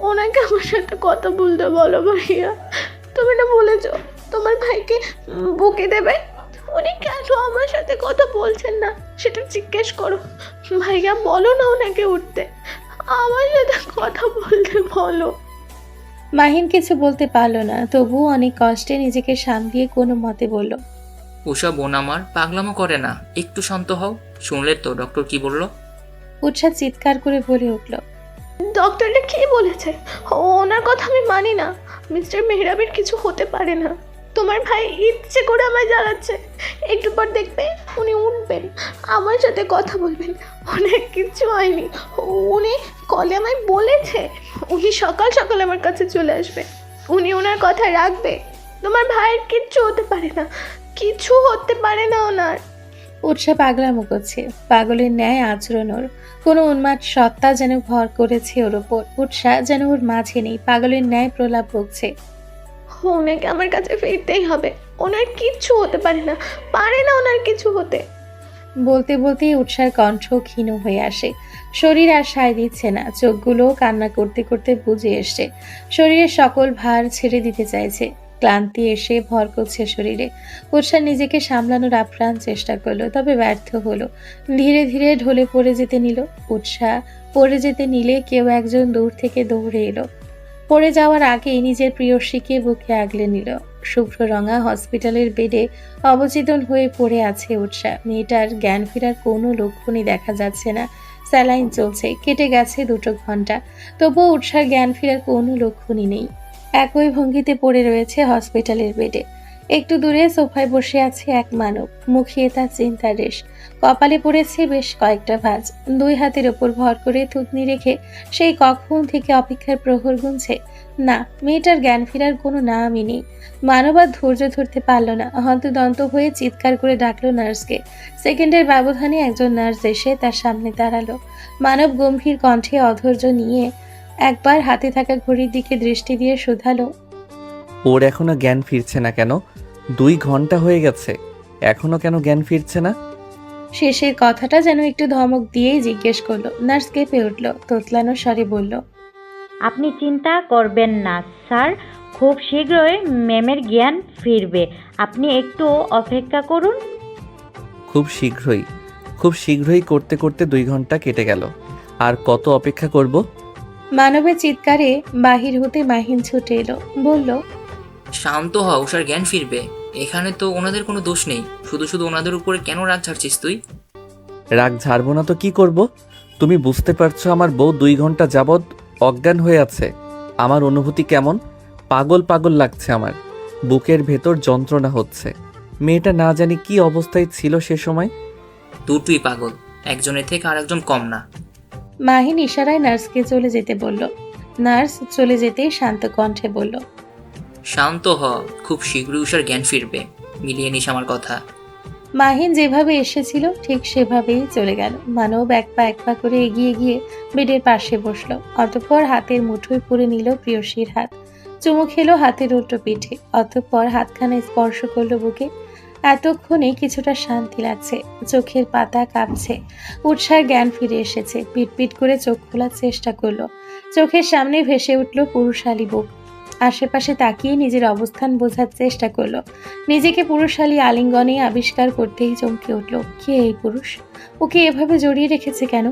ওনাকে আমার সাথে কথা বলতে বলো। ভাইয়া, তুমি না বলেছ তোমার ভাইকে বুকে দেবে, উনি কেন আমার সাথে কথা বলছেন না সেটা জিজ্ঞেস করো। ভাইয়া বলো না ওনাকে উঠতে, আমার সাথে কথা বলতে বলো। মাহিন কিছু বলতে পারল না, তবুও অনেক কষ্টে নিজেকে সামলিয়ে কোনো মতে বলল, উষা বোন আমার পাগলামো করে না, একটু শান্ত হও। শুনলে তো ডক্টর কি বললো? উৎসাহ চিৎকার করে বলে উঠল, ডক্টরটা কি বলেছে? ওনার কথা আমি মানি না। মিস্টার মেহরাবের কিছু হতে পারে না। তোমার ভাই ইচ্ছে করে আমায় জ্বালাচ্ছে। একটু পর দেখবে উনি উঠবেন, আমার সাথে কথা বলবেন। অনেক কিছু হয়নি, উনি কলে আমায় বলেছে উনি সকাল সকাল আমার কাছে চলে আসবে, উনি ওনার কথা রাখবে। তোমার ভাইয়ের কিচ্ছু হতে পারে না, কিছু হতে পারে না ওনার। উৎসাহ পাগলামো করছে, পাগলের ন্যায় আচরণ ওর। কোনো উন্মাদ সত্তা যেন ভর করেছে ওর ওপর। উৎসাহ যেন ওর মাঝে নেই, পাগলের ন্যায় প্রলাপ বকছে, ওনাকে আমার কাছে ফিরতেই হবে, ওনার কিচ্ছু হতে পারে না, পারে না ওনার কিছু হতে। বলতে বলতে উৎসার কণ্ঠ ক্ষীণ হয়ে আসে। শরীর আর সায় দিচ্ছে না, চোখগুলো কান্না করতে করতে বুঝে এসছে। শরীরের সকল ভার ছেড়ে দিতে চাইছে, ক্লান্তি এসে ভর করছে শরীরে। উৎসাহ নিজেকে সামলানোর আপ্রাণ চেষ্টা করলো, তবে ব্যর্থ হলো। ধীরে ধীরে ঢলে পড়ে যেতে নিল। উৎসাহ পড়ে যেতে নিলে কেউ একজন দূর থেকে দৌড়ে এলো। পড়ে যাওয়ার আগেই নিজের প্রিয়সীকে বুকে আগলে নিল। শুভ্র রঙা হসপিটালের বেডে অবচেতন হয়ে পড়ে আছে উৎসাহ। মেয়েটার জ্ঞান ফেরার কোনো লক্ষণই দেখা যাচ্ছে না। স্যালাইন চলছে, কেটে গেছে 2 ঘন্টা, তবুও উৎসার জ্ঞান ফেরার কোনো লক্ষণই নেই। একই ভঙ্গিতে পড়ে রয়েছে হসপিটালের বেডে। একটু দূরে সোফায় বসে আছে এক মানব, মুখিয়ে তার চিন্তার রেশ। কপালে পড়েছে বেশ কয়েকটা ভাঁজ। 2 হাতের ওপর ভর করে থুতনি রেখে সেই কখন থেকে অপেক্ষার প্রহর গুনছে। না, মেয়েটার জ্ঞান ফেরার কোনো নামই নেই। মানব আর ধৈর্য ধরতে পারল না, হন্তদন্ত হয়ে চিৎকার করে ডাকলো নার্সকে। সেকেন্ডের ব্যবধানে একজন নার্স এসে তার সামনে দাঁড়ালো। মানব গম্ভীর কণ্ঠে অধৈর্য নিয়ে একবার হাতে থাকা ঘড়ির দিকে দৃষ্টি দিয়ে শুধালো, ওর এখনো জ্ঞান ফিরছে না কেন? 2 ঘন্টা হয়ে গেছে, এখনো কেন জ্ঞান ফিরছে না? শেষের কথাটা যেন একটু ধমক দিয়েই জিজ্ঞেস করলো। নার্স কেঁপে উঠল, তোতলানো স্বরে বলল, আপনি চিন্তা করবেন না স্যার, খুব খুব শীঘ্রই ম্যামের জ্ঞান ফিরবে, আপনি একটু অপেক্ষা করুন। খুব শীঘ্রই করতে করতে 2 ঘন্টা কেটে গেল। আর কত অপেক্ষা করব? মানবের চিৎকারে বাহির হতে মাহিন ছুটে এলো, বলল, শান্ত হ, উষার জ্ঞান ফিরবে। এখানে তো ওনাদের কোনো দোষ নেই, শুধু শুধু ওনাদের উপরে কেন রাগ ঝাড়ছিস তুই? রাগ ঝাড়বো না তো কি করব? তুমি বুঝতে পারছো আমার বউ 2 ঘন্টা যাবৎ অজ্ঞান হয়ে আছে। আমার অনুভূতি কেমন? পাগল পাগল লাগছে আমার। বুকের ভেতর যন্ত্রণা হচ্ছে। মেয়েটা না জানি কি অবস্থায় ছিল সে সময়। দুটোই পাগল, একজনের থেকে আর একজন কম না। মাহিন ইশারায় নার্সকে চলে যেতে বলল। নার্স চলে যেতেই শান্ত কণ্ঠে বলল, শান্ত হ, খুব শীঘ্রই উষার জ্ঞান ফিরবে, মিলিয়ে নিস আমার কথা। মাহিন যেভাবে এসেছিল ঠিক সেভাবেই চলে গেল। মানব এক পা করে এগিয়ে গিয়ে বেডের পাশে বসলো। অতঃপর হাতের মুঠোয় পুরে নিল প্রিয়সীর হাত, চুমু খেলো হাতের উল্টো পিঠে, অতঃপর হাতখানা স্পর্শ করলো বুকে। এতক্ষণে কিছুটা শান্তি লাগছে, চোখের পাতা কাঁপছে, উৎসার জ্ঞান ফিরে এসেছে। পিটপিট করে চোখ খোলার চেষ্টা করলো। চোখের সামনে ভেসে উঠল পুরুষালী বুক। আশেপাশে তাকিয়ে নিজের অবস্থান বোঝার চেষ্টা করলো। নিজেকে পুরুষালী আলিঙ্গনে আবিষ্কার করতেই চমকে উঠল। কে এই পুরুষ? ওকে এভাবে জড়িয়ে রেখেছে কেন?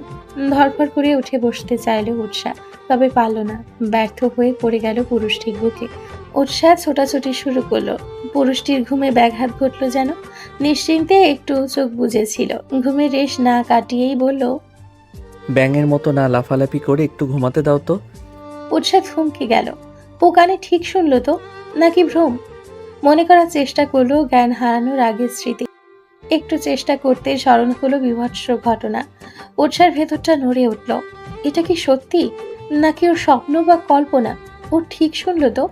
ধরফর করে উঠে বসতে চাইল উৎসাহ, তবে পারল না। ব্যর্থ হয়ে পড়ে গেল পুরুষটির বুকে। উৎসাহ ছোটাছুটি শুরু করলো। পুরুষটির ঘুমে ব্যাঘাত ঘটল যেন। নিশ্চিন্তে একটু চোখ বুজেছিল, ঘুমের রেশ না কাটিয়েই বলল, ব্যাঙের মতো না লাফালাফি করে একটু ঘুমাতে দাও তো। উৎসাহ থমকে গেল। ও কানে ঠিক শুনল তো, নাকি ভ্রম? মনে করার চেষ্টা করলো জ্ঞান হারানোর আগের স্মৃতি। একটু চেষ্টা করতে স্মরণ হলো বিভৎস ঘটনা। উৎসার ভেতরটা নড়ে উঠল। এটা কি সত্যি, নাকি ওর স্বপ্ন বা কল্পনা? ও ঠিক শুনল তো?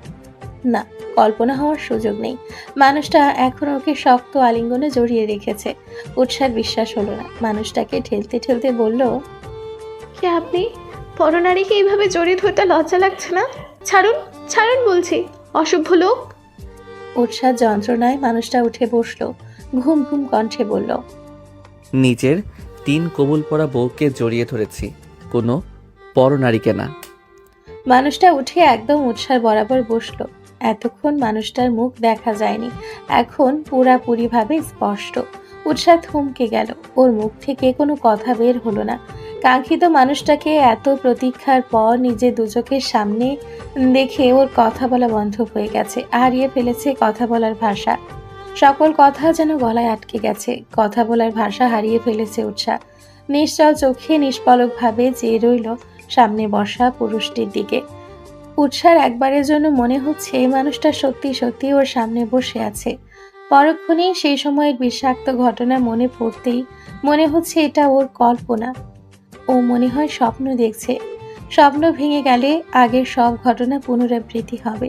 না, কল্পনা হওয়ার সুযোগ নেই। মানুষটা এখন ওকে শক্ত আলিঙ্গনে জড়িয়ে রেখেছে। উৎসার বিশ্বাস হলো না। মানুষটাকে ঠেলতে ঠেলতে বলল, কে আপনি? পরনারীকে এইভাবে জড়িয়ে ধরতে লজ্জা লাগছে না? ছাড়ুন, ছাড়ুন বলছি, অসভ্য লোক। উৎসার যন্ত্রণায় মানুষটা উঠে বসলো, ঘুম ঘুম কণ্ঠে বলল, নিজের 3 কবুল পরা বউকে জড়িয়ে ধরেছি, কোনো পরনারীকে না। মানুষটা উঠে একদম উৎসার বরাবর বসলো। এতক্ষণ মানুষটার মুখ দেখা যায়নি, এখন পুরাপুরিভাবে স্পষ্ট। উৎসাহ থমকে গেল। ওর মুখ থেকে কোনো কথা বের হলো না। কাঙ্ক্ষিত মানুষটাকে এত প্রতীক্ষার পর নিজের দুচোখের সামনে দেখে ওর কথা বলা বন্ধ হয়ে গেছে। হারিয়ে ফেলেছে কথা বলার ভাষা। সকল কথা যেন গলায় আটকে গেছে। কথা বলার ভাষা হারিয়ে ফেলেছে উৎসাহ। নিশ্চল চোখে নিষ্পলকভাবে চেয়ে রইল সামনে বসা পুরুষটির দিকে। উৎসার একবারের জন্য মনে হচ্ছে এই মানুষটা সত্যি সত্যি ওর সামনে বসে আছে। পরক্ষণেই সেই সময়ের বিষাক্ত ঘটনা মনে পড়তেই মনে হচ্ছে এটা ওর কল্পনা। ও মনে হয় স্বপ্ন দেখছে। স্বপ্ন ভেঙে গেলে আগের সব ঘটনা পুনরাবৃত্তি হবে।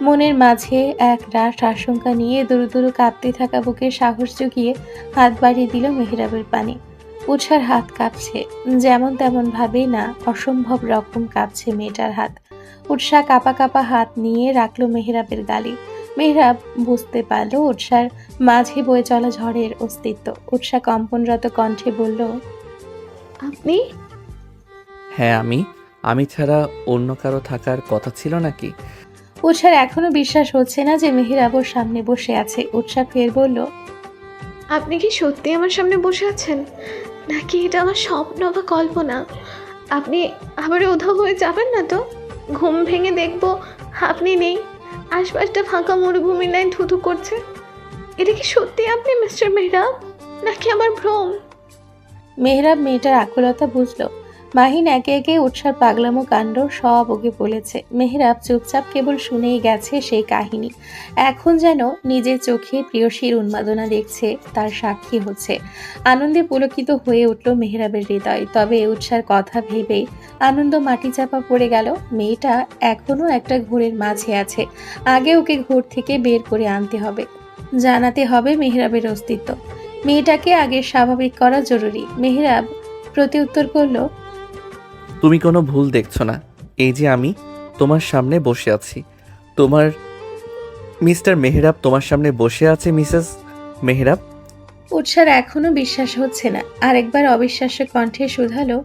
মনের মাঝে এক রাশ আশঙ্কা নিয়ে দুরু দুরু কাঁপতে থাকা বুকে সাহস জুগিয়ে হাত বাড়িয়ে দিল মেহরাবের পানে। উৎসার হাত কাঁপছে, যেমন তেমন ভাবে না, অসম্ভব রকম কাঁপছে মেয়েটার হাত। উৎসাহ কাঁপা কাঁপা হাত নিয়ে রাখলো মেহরাবের গালে। মেহরাব বুঝতে পারল উৎসার মাঝে বয়ে চলা ঝড়ের অস্তিত্ব। উৎসাহ কম্পনরত কণ্ঠে বলল, আপনি? হ্যাঁ আমি ছাড়া অন্য কারো থাকার কথা ছিল নাকি? উৎসার এখনো বিশ্বাস হচ্ছে না যে মেহরাব ওর সামনে বসে আছে। উৎসাহ ফের বলল, আপনি কি সত্যি আমার সামনে বসে আছেন, নাকি এটা আমার স্বপ্ন বা কল্পনা? আপনি আবার উধাও হয়ে যাবেন না তো? ঘুম ভেঙে দেখবো আপনি নেই, আশপাশটা ফাঁকা মরুভূমির ন্যায় ধুধু করছে। এটা কি সত্যি আপনি মিস্টার মেহরাব, নাকি আমার ভ্রম? মেহরাব মেয়েটার আকুলতা বুঝলো। মাহিন একে একে উৎসার পাগলামো কাণ্ড সব ওকে বলেছে। মেহরাব চুপচাপ কেবল শুনেই গেছে সেই কাহিনী। এখন যেন নিজের চোখে প্রিয়সীর উন্মাদনা দেখছে, তার সাক্ষী হচ্ছে। আনন্দে পুলকিত হয়ে উঠল মেহরাবের হৃদয়। তবে উৎসার কথা ভেবে আনন্দ মাটি চাপা পড়ে গেল। মেয়েটা এখনো একটা ঘোরের মাঝে আছে। আগে ওকে ঘোর থেকে বের করে আনতে হবে, জানাতে হবে মেহরাবের অস্তিত্ব। মেয়েটাকে আগে স্বাভাবিক করা জরুরি। মেহরাব প্রত্যুত্তর করল, তুমি কোনো ভুল দেখছো না। এই যে আমি তোমার সামনে বসে আছি, তোমার মিস্টার মেহরাব তোমার সামনে বসে আছে মিসেস মেহরাব। উৎসার এখনো বিশ্বাস হচ্ছে না। আরেকবার অবিশ্বাস্য কণ্ঠে শুধালো,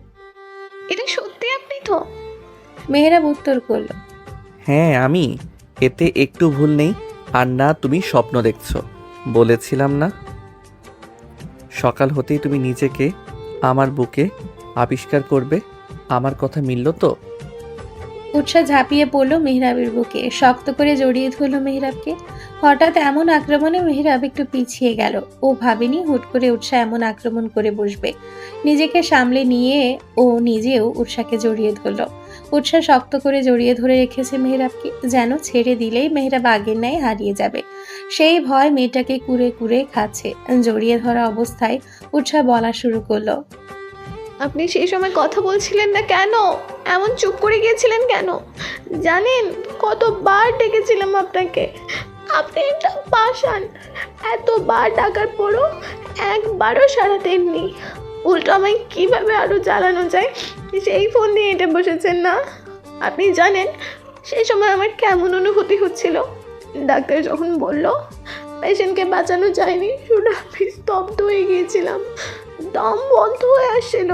এটা সত্যি আপনি তো? মেহরাব উত্তর করল, হ্যাঁ আমি। এতে একটু ভুল নেই। আর না তুমি স্বপ্ন দেখছো, বলেছিলাম না সকাল হতেই তুমি নিজেকে আমার বুকে আবিষ্কার করবে। আমার কথা মিলল তো? উৎসাহ ঝাঁপিয়ে পড়ল মেহরাবের বুকে, শক্ত করে জড়িয়ে ধরল মেহরাবকে। হঠাৎ এমন আক্রমণে মেহরাব একটু পিছিয়ে গেল। ও ভাবেনি হুট করে উৎসাহ এমন আক্রমণ করে বসবে। নিজেকে সামলে নিয়ে ও নিজেও উৎসাহকে জড়িয়ে ধরল। উৎসাহ শক্ত করে জড়িয়ে ধরে রেখেছে মেহরাবকে, যেন ছেড়ে দিলেই মেহরাব আগের ন্যায় হারিয়ে যাবে। সেই ভয় মেয়েটাকে কুরে কুরে খাচ্ছে। জড়িয়ে ধরা অবস্থায় উৎসাহ বলা শুরু করলো, আপনি সেই সময় কথা বলছিলেন না কেন? এমন চুপ করে গিয়েছিলেন কেন? জানেন কতবার ডেকেছিলাম আপনাকে? আপনি একটা পাষাণ। এতবার ডাকার পরও একবারও সাড়া দেননি। উল্টো আমায় কীভাবে আরও জ্বালানো যায় সেই ফোন দিয়ে এঁটে বসেছেন না? আপনি জানেন সেই সময় আমার কেমন অনুভূতি হচ্ছিল? ডাক্তার যখন বলল পেশেন্টকে বাঁচানো যায়নি, শুনে আমি স্তব্ধ হয়ে গিয়েছিলাম। দম বন্ধ হয়ে আসছিল,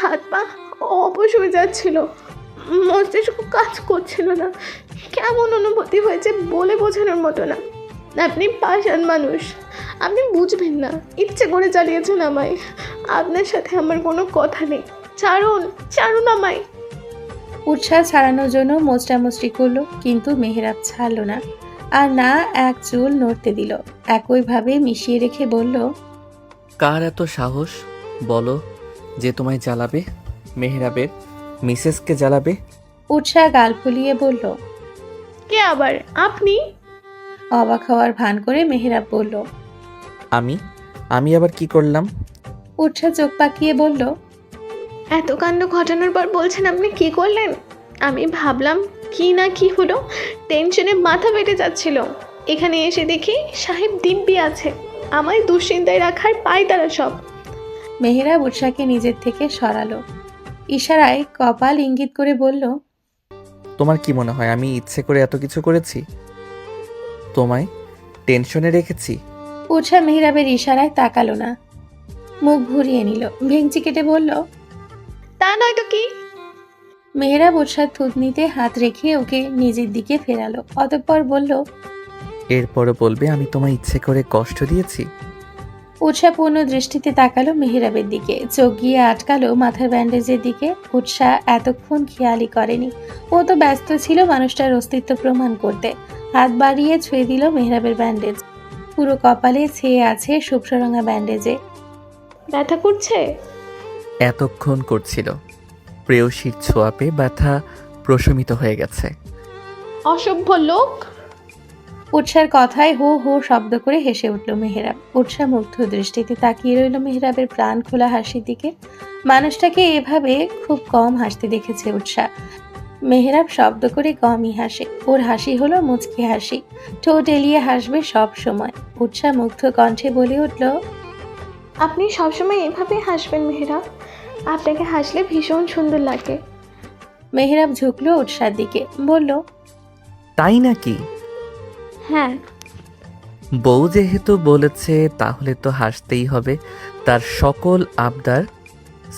হাত পা অবশ হয়ে যাচ্ছিল, মস্তিষ্ক কাজ করছিল না। কেমন অনুভূতি হয়েছে বলে বোঝানোর মতো না। আপনি পাষাণ মানুষ, আপনি বুঝবেন না। ইচ্ছে করে চালিয়েছেন আমায়। আপনার সাথে আমার কোনো কথা নেই। ছাড়ুন, ছাড়ুন আমায়। উৎসাহ ছাড়ানোর জন্য মোচড়ামুচড়ি করলো, কিন্তু মেহরাব ছাড়লো না, আর না এক চুল নড়তে দিল। একইভাবে মিশিয়ে রেখে বলল, কার এত সাহস বলো যে তোমায় জ্বালাবে? মেহরাবের মিসেসকে জ্বালাবে? উৎসাহ গাল ফুলিয়ে বলল। কে আবার? আপনি? অবাক হওয়ার ভান করে মেহরাব বলল। আমি আবার কি করলাম? উৎসাহ চোখ পাকিয়ে বলল, এত কাণ্ড ঘটানোর পর বলছেন আপনি কি করলেন? আমি ভাবলাম কি না কি হলো, টেনশনে মাথা ফেটে যাচ্ছিল। এখানে এসে দেখি সাহেব দিব্যি আছে। আমায় দুশ্চিন্তায় রাখার পায় তারা সব। মেহরাব উৎসাহকে নিজের থেকে সরালো। ইশারায় কপাল ইঙ্গিত করে বলল, তোমার কি মনে হয় আমি ইচ্ছে করে এত কিছু করেছি? তোমায় টেনশনে রেখেছি? উৎসাহ মেহরাবের ইশারায় তাকালো না, মুখ ঘুরিয়ে নিল। ভেঙচি কেটে বলল, তা নয় তো কি? মেহরাব উৎসাহ থুতনিতে হাত রেখে ওকে নিজের দিকে ফেরালো। অতঃপর বলল, এরপরও বলবে আমি তোমায় ইচ্ছে করে কষ্ট দিয়েছি? উৎসাহ পূর্ণ দৃষ্টিতে তাকালো মেহরাবের দিকে, চোখ গিয়ে আটকালো মাথার ব্যান্ডেজের দিকে। উৎসাহ এতক্ষণ খেয়ালই করেনি। ও তো ব্যস্ত ছিল মানুষটার অস্তিত্ব প্রমাণ করতে। হাত বাড়িয়ে ছুঁয়ে দিল মেহরাবের ব্যান্ডেজ। পুরো কপালে ছেয়ে আছে শুভ্ররঙা ব্যান্ডেজে। ব্যথা করছে? এতক্ষণ করছিল। প্রেয়সীর ছোঁয়াপে ব্যথা প্রশমিত হয়ে গেছে। অসভ্য লোক। উৎসার কথায় হো হো শব্দ করে হেসে উঠল মেহরাব। উৎসাহ মুগ্ধ দৃষ্টিতে তাকিয়ে রইল মেহরাবের প্রাণ খোলা হাসির দিকে। মানুষটাকে এভাবে খুব কম হাসতে দেখেছে উৎসাহ। মেহরাব শব্দ করে কমই হাসে। ওর হাসি হলো মুচকি হাসি, ঠোঁট এলিয়ে হাসবে সব সময়। উৎসাহ মুগ্ধ কণ্ঠে বলে উঠল, আপনি সবসময় এভাবে হাসবেন মেহরাব। আপনাকে হাসলে ভীষণ সুন্দর লাগে। মেহরাব ঝুঁকলো উৎসার দিকে, বলল, তাই নাকি? হ্যাঁ। বউ যেহেতু বলেছে তাহলে তো হাসতেই হবে। তার সকল আবদার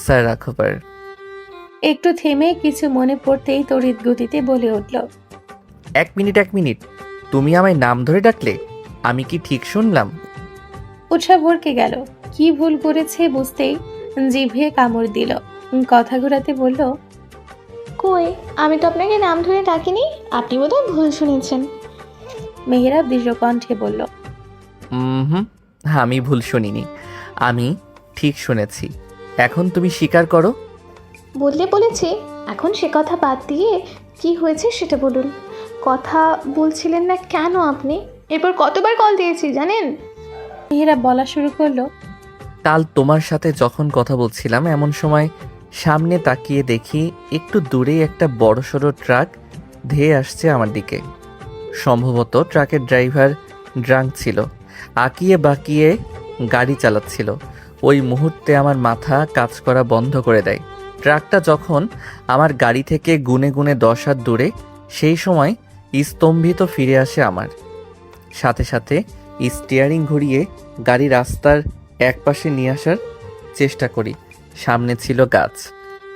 স্যার রাখবার। একটু থেমে কিছু মনে পড়তেই তড়িৎ গতিতে বলে উঠল, এক মিনিট, তুমি আমায় নাম ধরে ডাকলে? আমি কি ঠিক শুনলাম? উৎসাহ ভরকে গেল। কি ভুল করেছে বুঝতেই জিভে কামড় দিল। কথা ঘোরাতে বলল, কই, আমি তো আপনাকে নাম ধরে ডাকিনি। আপনি বোধহয় ভুল শুনেছেন। মেহরাব দৃঢ় কণ্ঠে বলল, আমি ভুল শুনিনি, আমি ঠিক শুনেছি। এখন তুমি স্বীকার করো। বললে বলেছি, এখন সে কথা বাদ দিয়ে কি হয়েছে সেটা বলুন। কথা বলছিলেন না কেন আপনি? এরপর কতবার কল দিয়েছি জানেন? মেহরাব বলা শুরু করলো, কাল তোমার সাথে যখন কথা বলছিলাম এমন সময় সামনে তাকিয়ে দেখি একটু দূরেই একটা বড়সড় ট্রাক ধেয়ে আসছে আমার দিকে। সম্ভবত ট্রাকের ড্রাইভার ড্রাঙ্ক ছিল, আঁকিয়ে বাঁকিয়ে গাড়ি চালাচ্ছিল। ওই মুহূর্তে আমার মাথা কাজ করা বন্ধ করে দেয়। ট্রাকটা যখন আমার গাড়ি থেকে গুনে গুনে 10 হাত দূরে, সেই সময় স্তম্ভিত ফিরে আসে আমার। সাথে সাথে স্টিয়ারিং ঘুরিয়ে গাড়ি রাস্তার একপাশে নিয়ে আসার চেষ্টা করি। সামনে ছিল গাছ।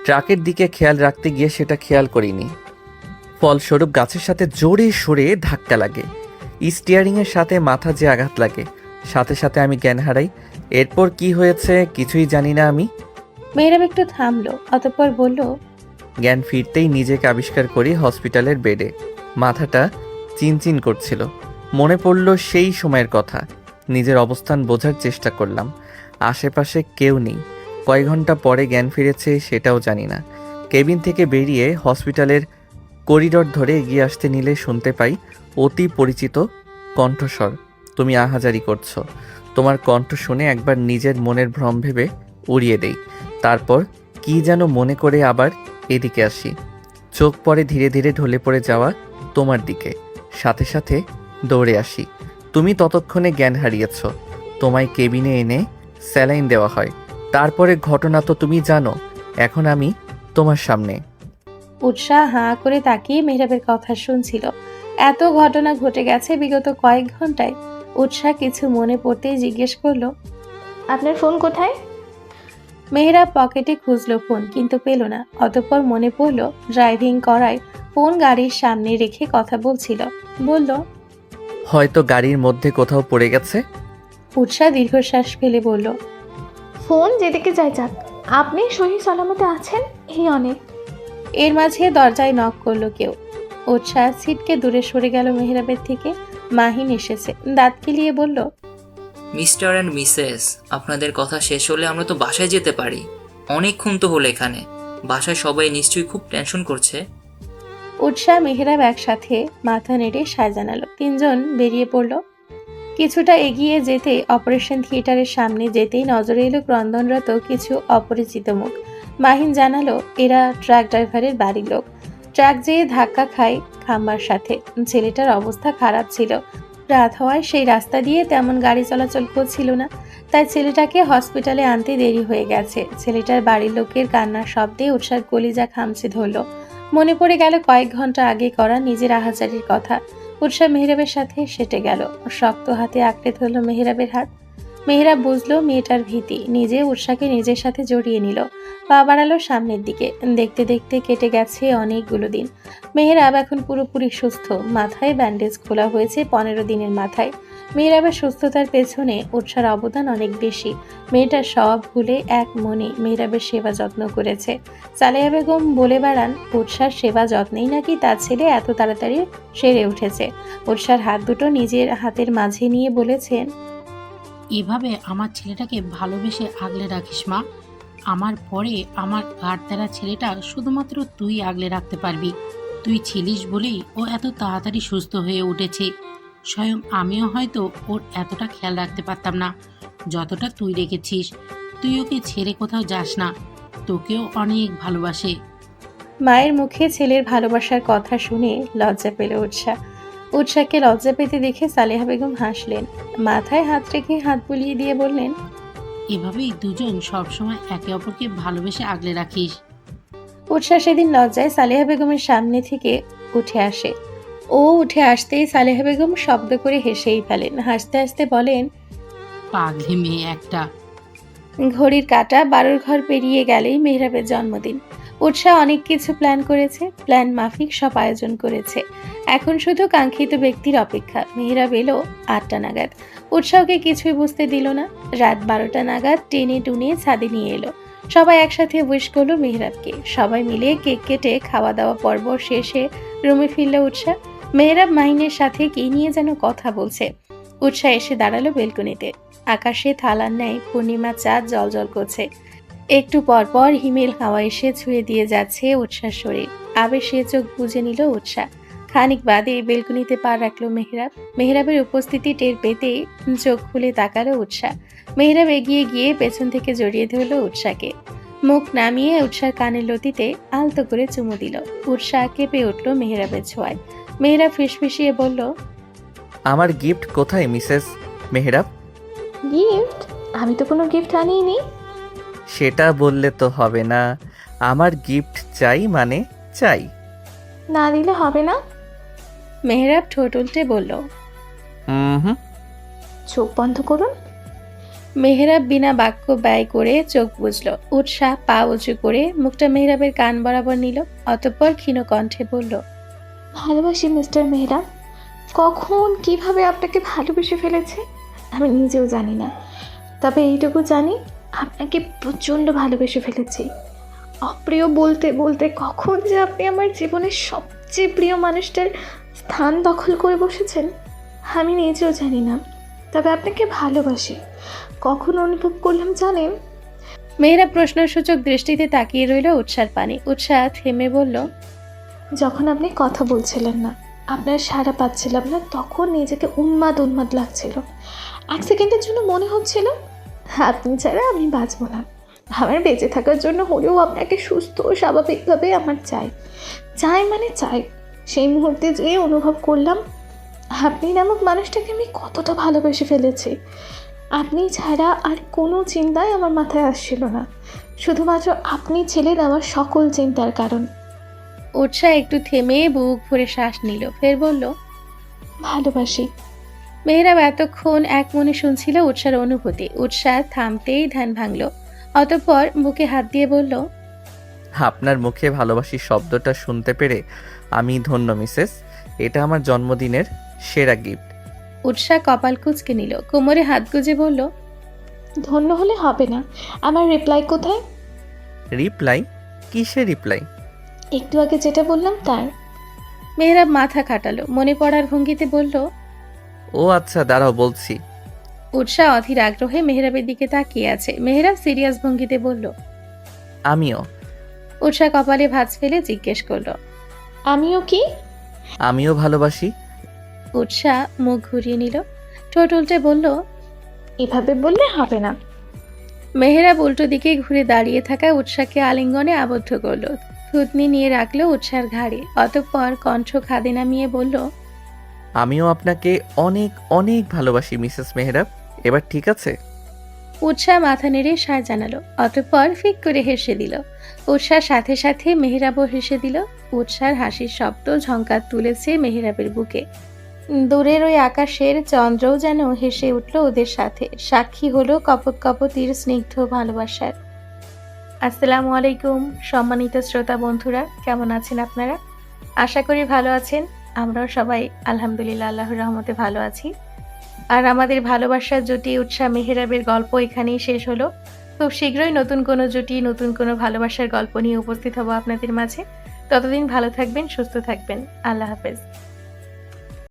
ট্রাকের দিকে খেয়াল রাখতে গিয়ে সেটা খেয়াল করিনি। ফলস্বরূপ গাছের সাথে জোরে সরে ধাক্কা লাগে। স্টিয়ারিংয়ের সাথে মাথা যে আঘাত লাগে, সাথে সাথে আমি জ্ঞান হারাই। এরপর কি হয়েছে কিছুই জানি না আমি। মেহরাব একটু থামলো, অতঃপর বলল, জ্ঞান ফিরতেই নিজেকে আবিষ্কার করি হসপিটালের বেডে। মাথাটা চিনচিন করছিল। মনে পড়ল সেই সময়ের কথা। নিজের অবস্থান বোঝার চেষ্টা করলাম। আশেপাশে কেউ নেই। কয় ঘন্টা পরে জ্ঞান ফিরেছে সেটাও জানি না। কেবিন থেকে বেরিয়ে হসপিটালের করিডর ধরে এগিয়ে আসতে নিলে শুনতে পাই অতি পরিচিত কণ্ঠস্বর। তুমি আহাজারি করছো। তোমার কণ্ঠ শুনে একবার নিজের মনের ভ্রম ভেবে উড়িয়ে দেই। তারপর কি যেন মনে করে আবার এদিকে আসি। চোখ পড়ে ধীরে ধীরে ঢলে পড়ে যাওয়া তোমার দিকে। সাথে সাথে দৌড়ে আসি। তুমি ততক্ষণে জ্ঞান হারিয়েছ। তোমায় কেবিনে এনে স্যালাইন দেওয়া হয়। তারপরে ঘটনা তো তুমি জানো। এখন আমি তোমার সামনে। উৎসাহ হাঁ করে তাকিয়ে মেহরাবের কথা শুনছিল। এত ঘটনা ঘটে গেছে বিগত কয়েক ঘন্টায়। উৎসাহ কিছু মনে পড়তেই জিজ্ঞেস করলো, আপনার ফোন কোথায়? মেহরাব পকেটে খুঁজলো ফোন, কিন্তু পেল না। অতঃপর মনে পড়লো ড্রাইভিং করায় ফোন গাড়ির সামনে রেখে কথা বলছিল। বলল, হয়তো গাড়ির মধ্যে কোথাও পড়ে গেছে। উৎসাহ দীর্ঘশ্বাস ফেলে বলল, ফোন যেদিকে যাই যাক, আপনি সহি সালামতে আছেন, এই অনেক। এর মাঝে দরজায় নক করলো কেউ। উৎসাহ ছিটকে দূরে সরে গেল মেহরাবের থেকে। মাহিন এসেছে। দাঁত কিলিয়ে বলল, মিস্টার অ্যান্ড মিসেস, আপনাদের কথা শেষ হলে আমরা তো বাসায় যেতে পারি। অনেকক্ষণ তো হলো এখানে। বাসায় সবাই নিশ্চয়ই খুব টেনশন করছে। উৎসাহ মেহরাব একসাথে মাথা নেড়ে সায় জানালো। তিনজন বেরিয়ে পড়ল। কিছুটা এগিয়ে যেতে অপারেশন থিয়েটারের সামনে যেতেই নজরে এলো ক্রন্দনরত কিছু অপরিচিত মুখ। মাহিন জানালো এরা ট্রাক ড্রাইভারের বাড়ির লোক। ট্রাক যেয়ে ধাক্কা খায় খাম্বার সাথে। ছেলেটার অবস্থা খারাপ ছিল। রাত হওয়ায় সেই রাস্তা দিয়ে তেমন গাড়ি চলাচল করছিল না। তাই ছেলেটাকে হসপিটালে আনতে দেরি হয়ে গেছে। ছেলেটার বাড়ির লোকের কান্নার শব্দে উৎসার কলিজা খামচে ধরল। মনে পড়ে গেল কয়েক ঘন্টা আগে করা নিজের আহাজারির কথা। উৎসাহ মেহরাবের সাথে সেটে গেল। শক্ত হাতে আঁকড়ে ধরল মেহরাবের হাত। মেহরাব বুঝলো মেয়েটার ভীতি। নিজে উৎসাহকে নিজের সাথে জড়িয়ে নিল। পা বাড়ালো সামনের দিকে। দেখতে দেখতে কেটে গেছে অনেকগুলো দিন। মেহরাব এখন পুরোপুরি সুস্থ। মাথায় ব্যান্ডেজ খোলা হয়েছে 15 দিনের মাথায়। মেহরাবের সুস্থতার পেছনে উৎসার অবদান অনেক বেশি। মেয়েটার সব ভুলে এক মনে মেহরাবের সেবা যত্ন করেছে। সালেহা বেগম বলে বেড়ান উৎসার সেবা যত্নেই নাকি তার ছেলে এত তাড়াতাড়ি সেরে উঠেছে। উৎসার হাত দুটো নিজের হাতের মাঝে নিয়ে বলেছেন, এভাবে আমার ছেলেটাকে ভালোবেসে আগলে রাখিস মা। আমার পরে আমার ঘাটতেরা ছেলেটা শুধুমাত্র তুই আগলে রাখতে পারবি। তুই ছিলিস বলেই ও এত তাড়াতাড়ি সুস্থ হয়ে উঠেছে। স্বয়ং আমিও হয়তো ওর এতটা খেয়াল রাখতে পারতাম না যতটা তুই রেখেছিস। তুই ওকে ছেড়ে কোথাও যাস না। তোকেও অনেক ভালোবাসে। মায়ের মুখে ছেলের ভালোবাসার কথা শুনে লজ্জা পেল উৎসাহ। উৎসাহকে লজ্জা পেতে দেখে সালেহা বেগম হাসলেন। মাথায় হাত রেখে হাত বুলিয়ে দিয়ে বললেন, এভাবেই দুজন সবসময় একে অপরকে ভালোবেসে আগলে রাখিস। উৎসাহ সেদিন লজ্জায় সালেহা বেগমের সামনে থেকে উঠে আসে। ও উঠে আসতেই সালেহা বেগম শব্দ করে হেসেই ফেলেন। হাসতে হাসতে বলেন, পাগলি মেয়ে একটা। ঘড়ির কাঁটা 12 ঘর পেরিয়ে গেলেই মেহরাবের জন্মদিন। উৎসাহ অনেক কিছু প্ল্যান করেছে। প্ল্যান মাফিক সব আয়োজন করেছে। এখন শুধু কাঙ্ক্ষিত ব্যক্তির অপেক্ষা। মেহরাব এলো 8টা নাগাদ। উৎসাহকে কিছুই বুঝতে দিল না। রাত 12টা নাগাদ টেনে টুনে ছাদে নিয়ে এলো। সবাই একসাথে উইশ করলো মেহরাবকে। সবাই মিলে কেক কেটে খাওয়া দাওয়া পর্ব শেষে রুমে ফিরল উৎসাহ। মেহরাব মাহিনের সাথে কি নিয়ে যেন কথা বলছে। উৎসাহ এসে দাঁড়ালো বেলকনিতে। আকাশে থালার ন্যায় পূর্ণিমা চাঁদ জলজল করছে। একটু পরপর হিমেল হাওয়া এসে ছুঁয়ে দিয়ে যাচ্ছে উৎসার শরীর। আবেশে চোখ বুজে নিল উৎসাহ। খানিক বাদে বেলকনিতে পা রাখলো মেহরাব। মেহরাবের উপস্থিতি টের পেতেই চোখ খুলে তাকালো উৎসাহ। মেহরাব এগিয়ে গিয়ে পেছন থেকে জড়িয়ে ধরল উৎসাহকে। মুখ নামিয়ে উৎসার কানের লতিতে আলতো করে চুমু দিল। উৎসাহ কেঁপে উঠল মেহরাবের ছোঁয়ায়। মেহরাব ফিসফিসিয়ে বলল, আমার গিফট কোথায় মিসেস মেহরাব? গিফট? আমি তো কোনো গিফট আনিনি। সেটা বললে তো হবে না। আমার গিফট চাই মানে চাই। না দিলে হবে না। মেহরাব ঠোঁট উল্টে বলল, হুম। চোখ বন্ধ করুন। মেহরাব বিনা বাক্য ব্যয় করে চোখ বুঝল। উৎসাহ পা উঁচু করে মুখটা মেহরাবের কান বরাবর নিল। অতঃপর ক্ষীণ কণ্ঠে বলল, ভালোবাসি মিস্টার মেহরাব। কখন কিভাবে আপনাকে ভালোবেসে ফেলেছে আমি নিজেও জানি না, তবে এইটুকু জানি আপনাকে প্রচণ্ড ভালোবেসে ফেলেছি। অপ্রিয় বলতে বলতে কখন যে আপনি আমার জীবনের সবচেয়ে প্রিয় মানুষটার স্থান দখল করে বসেছেন আমি নিজেও জানি না, তবে আপনাকে ভালোবাসি। কখন অনুভব করলাম জানেন? মেহেরাব প্রশ্নসূচক দৃষ্টিতে তাকিয়ে রইল উৎসার পানে। উৎসাহ থেমে বলল, যখন আপনি কথা বলছিলেন না, আপনার সাড়া পাচ্ছিলাম না, তখন নিজেকে উন্মাদ উন্মাদ লাগছিল। এক সেকেন্ডের জন্য মনে হচ্ছিল আপনি ছাড়া আমি বাঁচব না। আমার বেঁচে থাকার জন্য হলেও আপনাকে সুস্থ ও স্বাভাবিকভাবে আমার চাই, চাই মানে চাই। সেই মুহূর্তে যে অনুভব করলাম আপনি নামক মানুষটাকে আমি কতটা ভালোবেসে ফেলেছি। আপনি ছাড়া আর কোনো চিন্তাই আমার মাথায় আসছিল না, শুধুমাত্র আপনি ছিলেন আমার সকল চিন্তার কারণ। উৎসাহ একটু থেমে বুক ভরে শ্বাস নিল, ফের বলল, ভালোবাসি। মেহেরাব এতক্ষণ এক মনে শুনছিল উৎসার অনুভূতি। উৎসাহ থামতেই ধ্যান ভাঙল, অতঃপর বুকে হাত দিয়ে বলল, আপনার মুখে ভালোবাসি শব্দটা শুনতে পেরে আমি ধন্য মিসেস। এটা আমার জন্মদিনের সেরা গিফট। উৎসাহ কপাল কুঁচকে নিল, কোমরে হাত গুজে বলল, ধন্য হলে হবে না, আমার রিপ্লাই কোথায়? রিপ্লাই? কিসের রিপ্লাই? একটু আগে যেটা বললাম তার। মেহেরাব মাথা খাটালো, মনে পড়ার ভঙ্গিতে বলল, ও আচ্ছা, দাঁড়াও বলছি। উৎসাহ অধীর আগ্রহে মেহেরাবের দিকে তাকিয়ে আছে। মেহেরাব সিরিয়াস ভঙ্গিতে বলল, আমিও। উৎসাহ কপালে ভাঁজ ফেলে জিজ্ঞেস করল, আমিও কি? আমিও ভালোবাসি। উৎসাহ মুখ ঘুরিয়ে নিল, ঠোঁট উল্টে বলল, এভাবে বললে হবে না। মেহেরাব উল্টো দিকে ঘুরে দাঁড়িয়ে থাকা উৎসাহকে আলিঙ্গনে আবদ্ধ করলো, থুতনি নিয়ে রাখলো উৎসার ঘাড়ে, অতঃপর কণ্ঠ খাদে নামিয়ে বলল, আমিও আপনাকে অনেক অনেক ভালোবাসি মিসেস মেহরাব। এবার ঠিক আছে? উৎসাহ মাথা নেড়ে সায় জানালো, অতঃপর ফিক করে হেসে দিল। উৎসার সাথে সাথে মেহেরাবও হেসে দিল। উৎসার হাসির শব্দ ঝঙ্কার তুলেছে মেহেরাবের বুকে। দূরের ওই আকাশের চন্দ্রও যেন হেসে উঠল ওদের সাথে, সাক্ষী হলো কপত কপতির স্নিগ্ধ ভালোবাসার। আসসালামু আলাইকুম সম্মানিত শ্রোতা বন্ধুরা, কেমন আছেন আপনারা? আশা করি ভালো আছেন। আমরাও সবাই আলহামদুলিল্লাহ আল্লাহর রহমতে ভালো আছি। আর আমাদের ভালোবাসার জুটি উৎসাহ মেহেরাবের গল্প এখানেই শেষ হলো। খুব শীঘ্রই নতুন কোনো জুটি, নতুন কোনো ভালোবাসার গল্প নিয়ে উপস্থিত হব আপনাদের মাঝে। ততদিন ভালো থাকবেন, সুস্থ থাকবেন। আল্লাহ হাফেজ।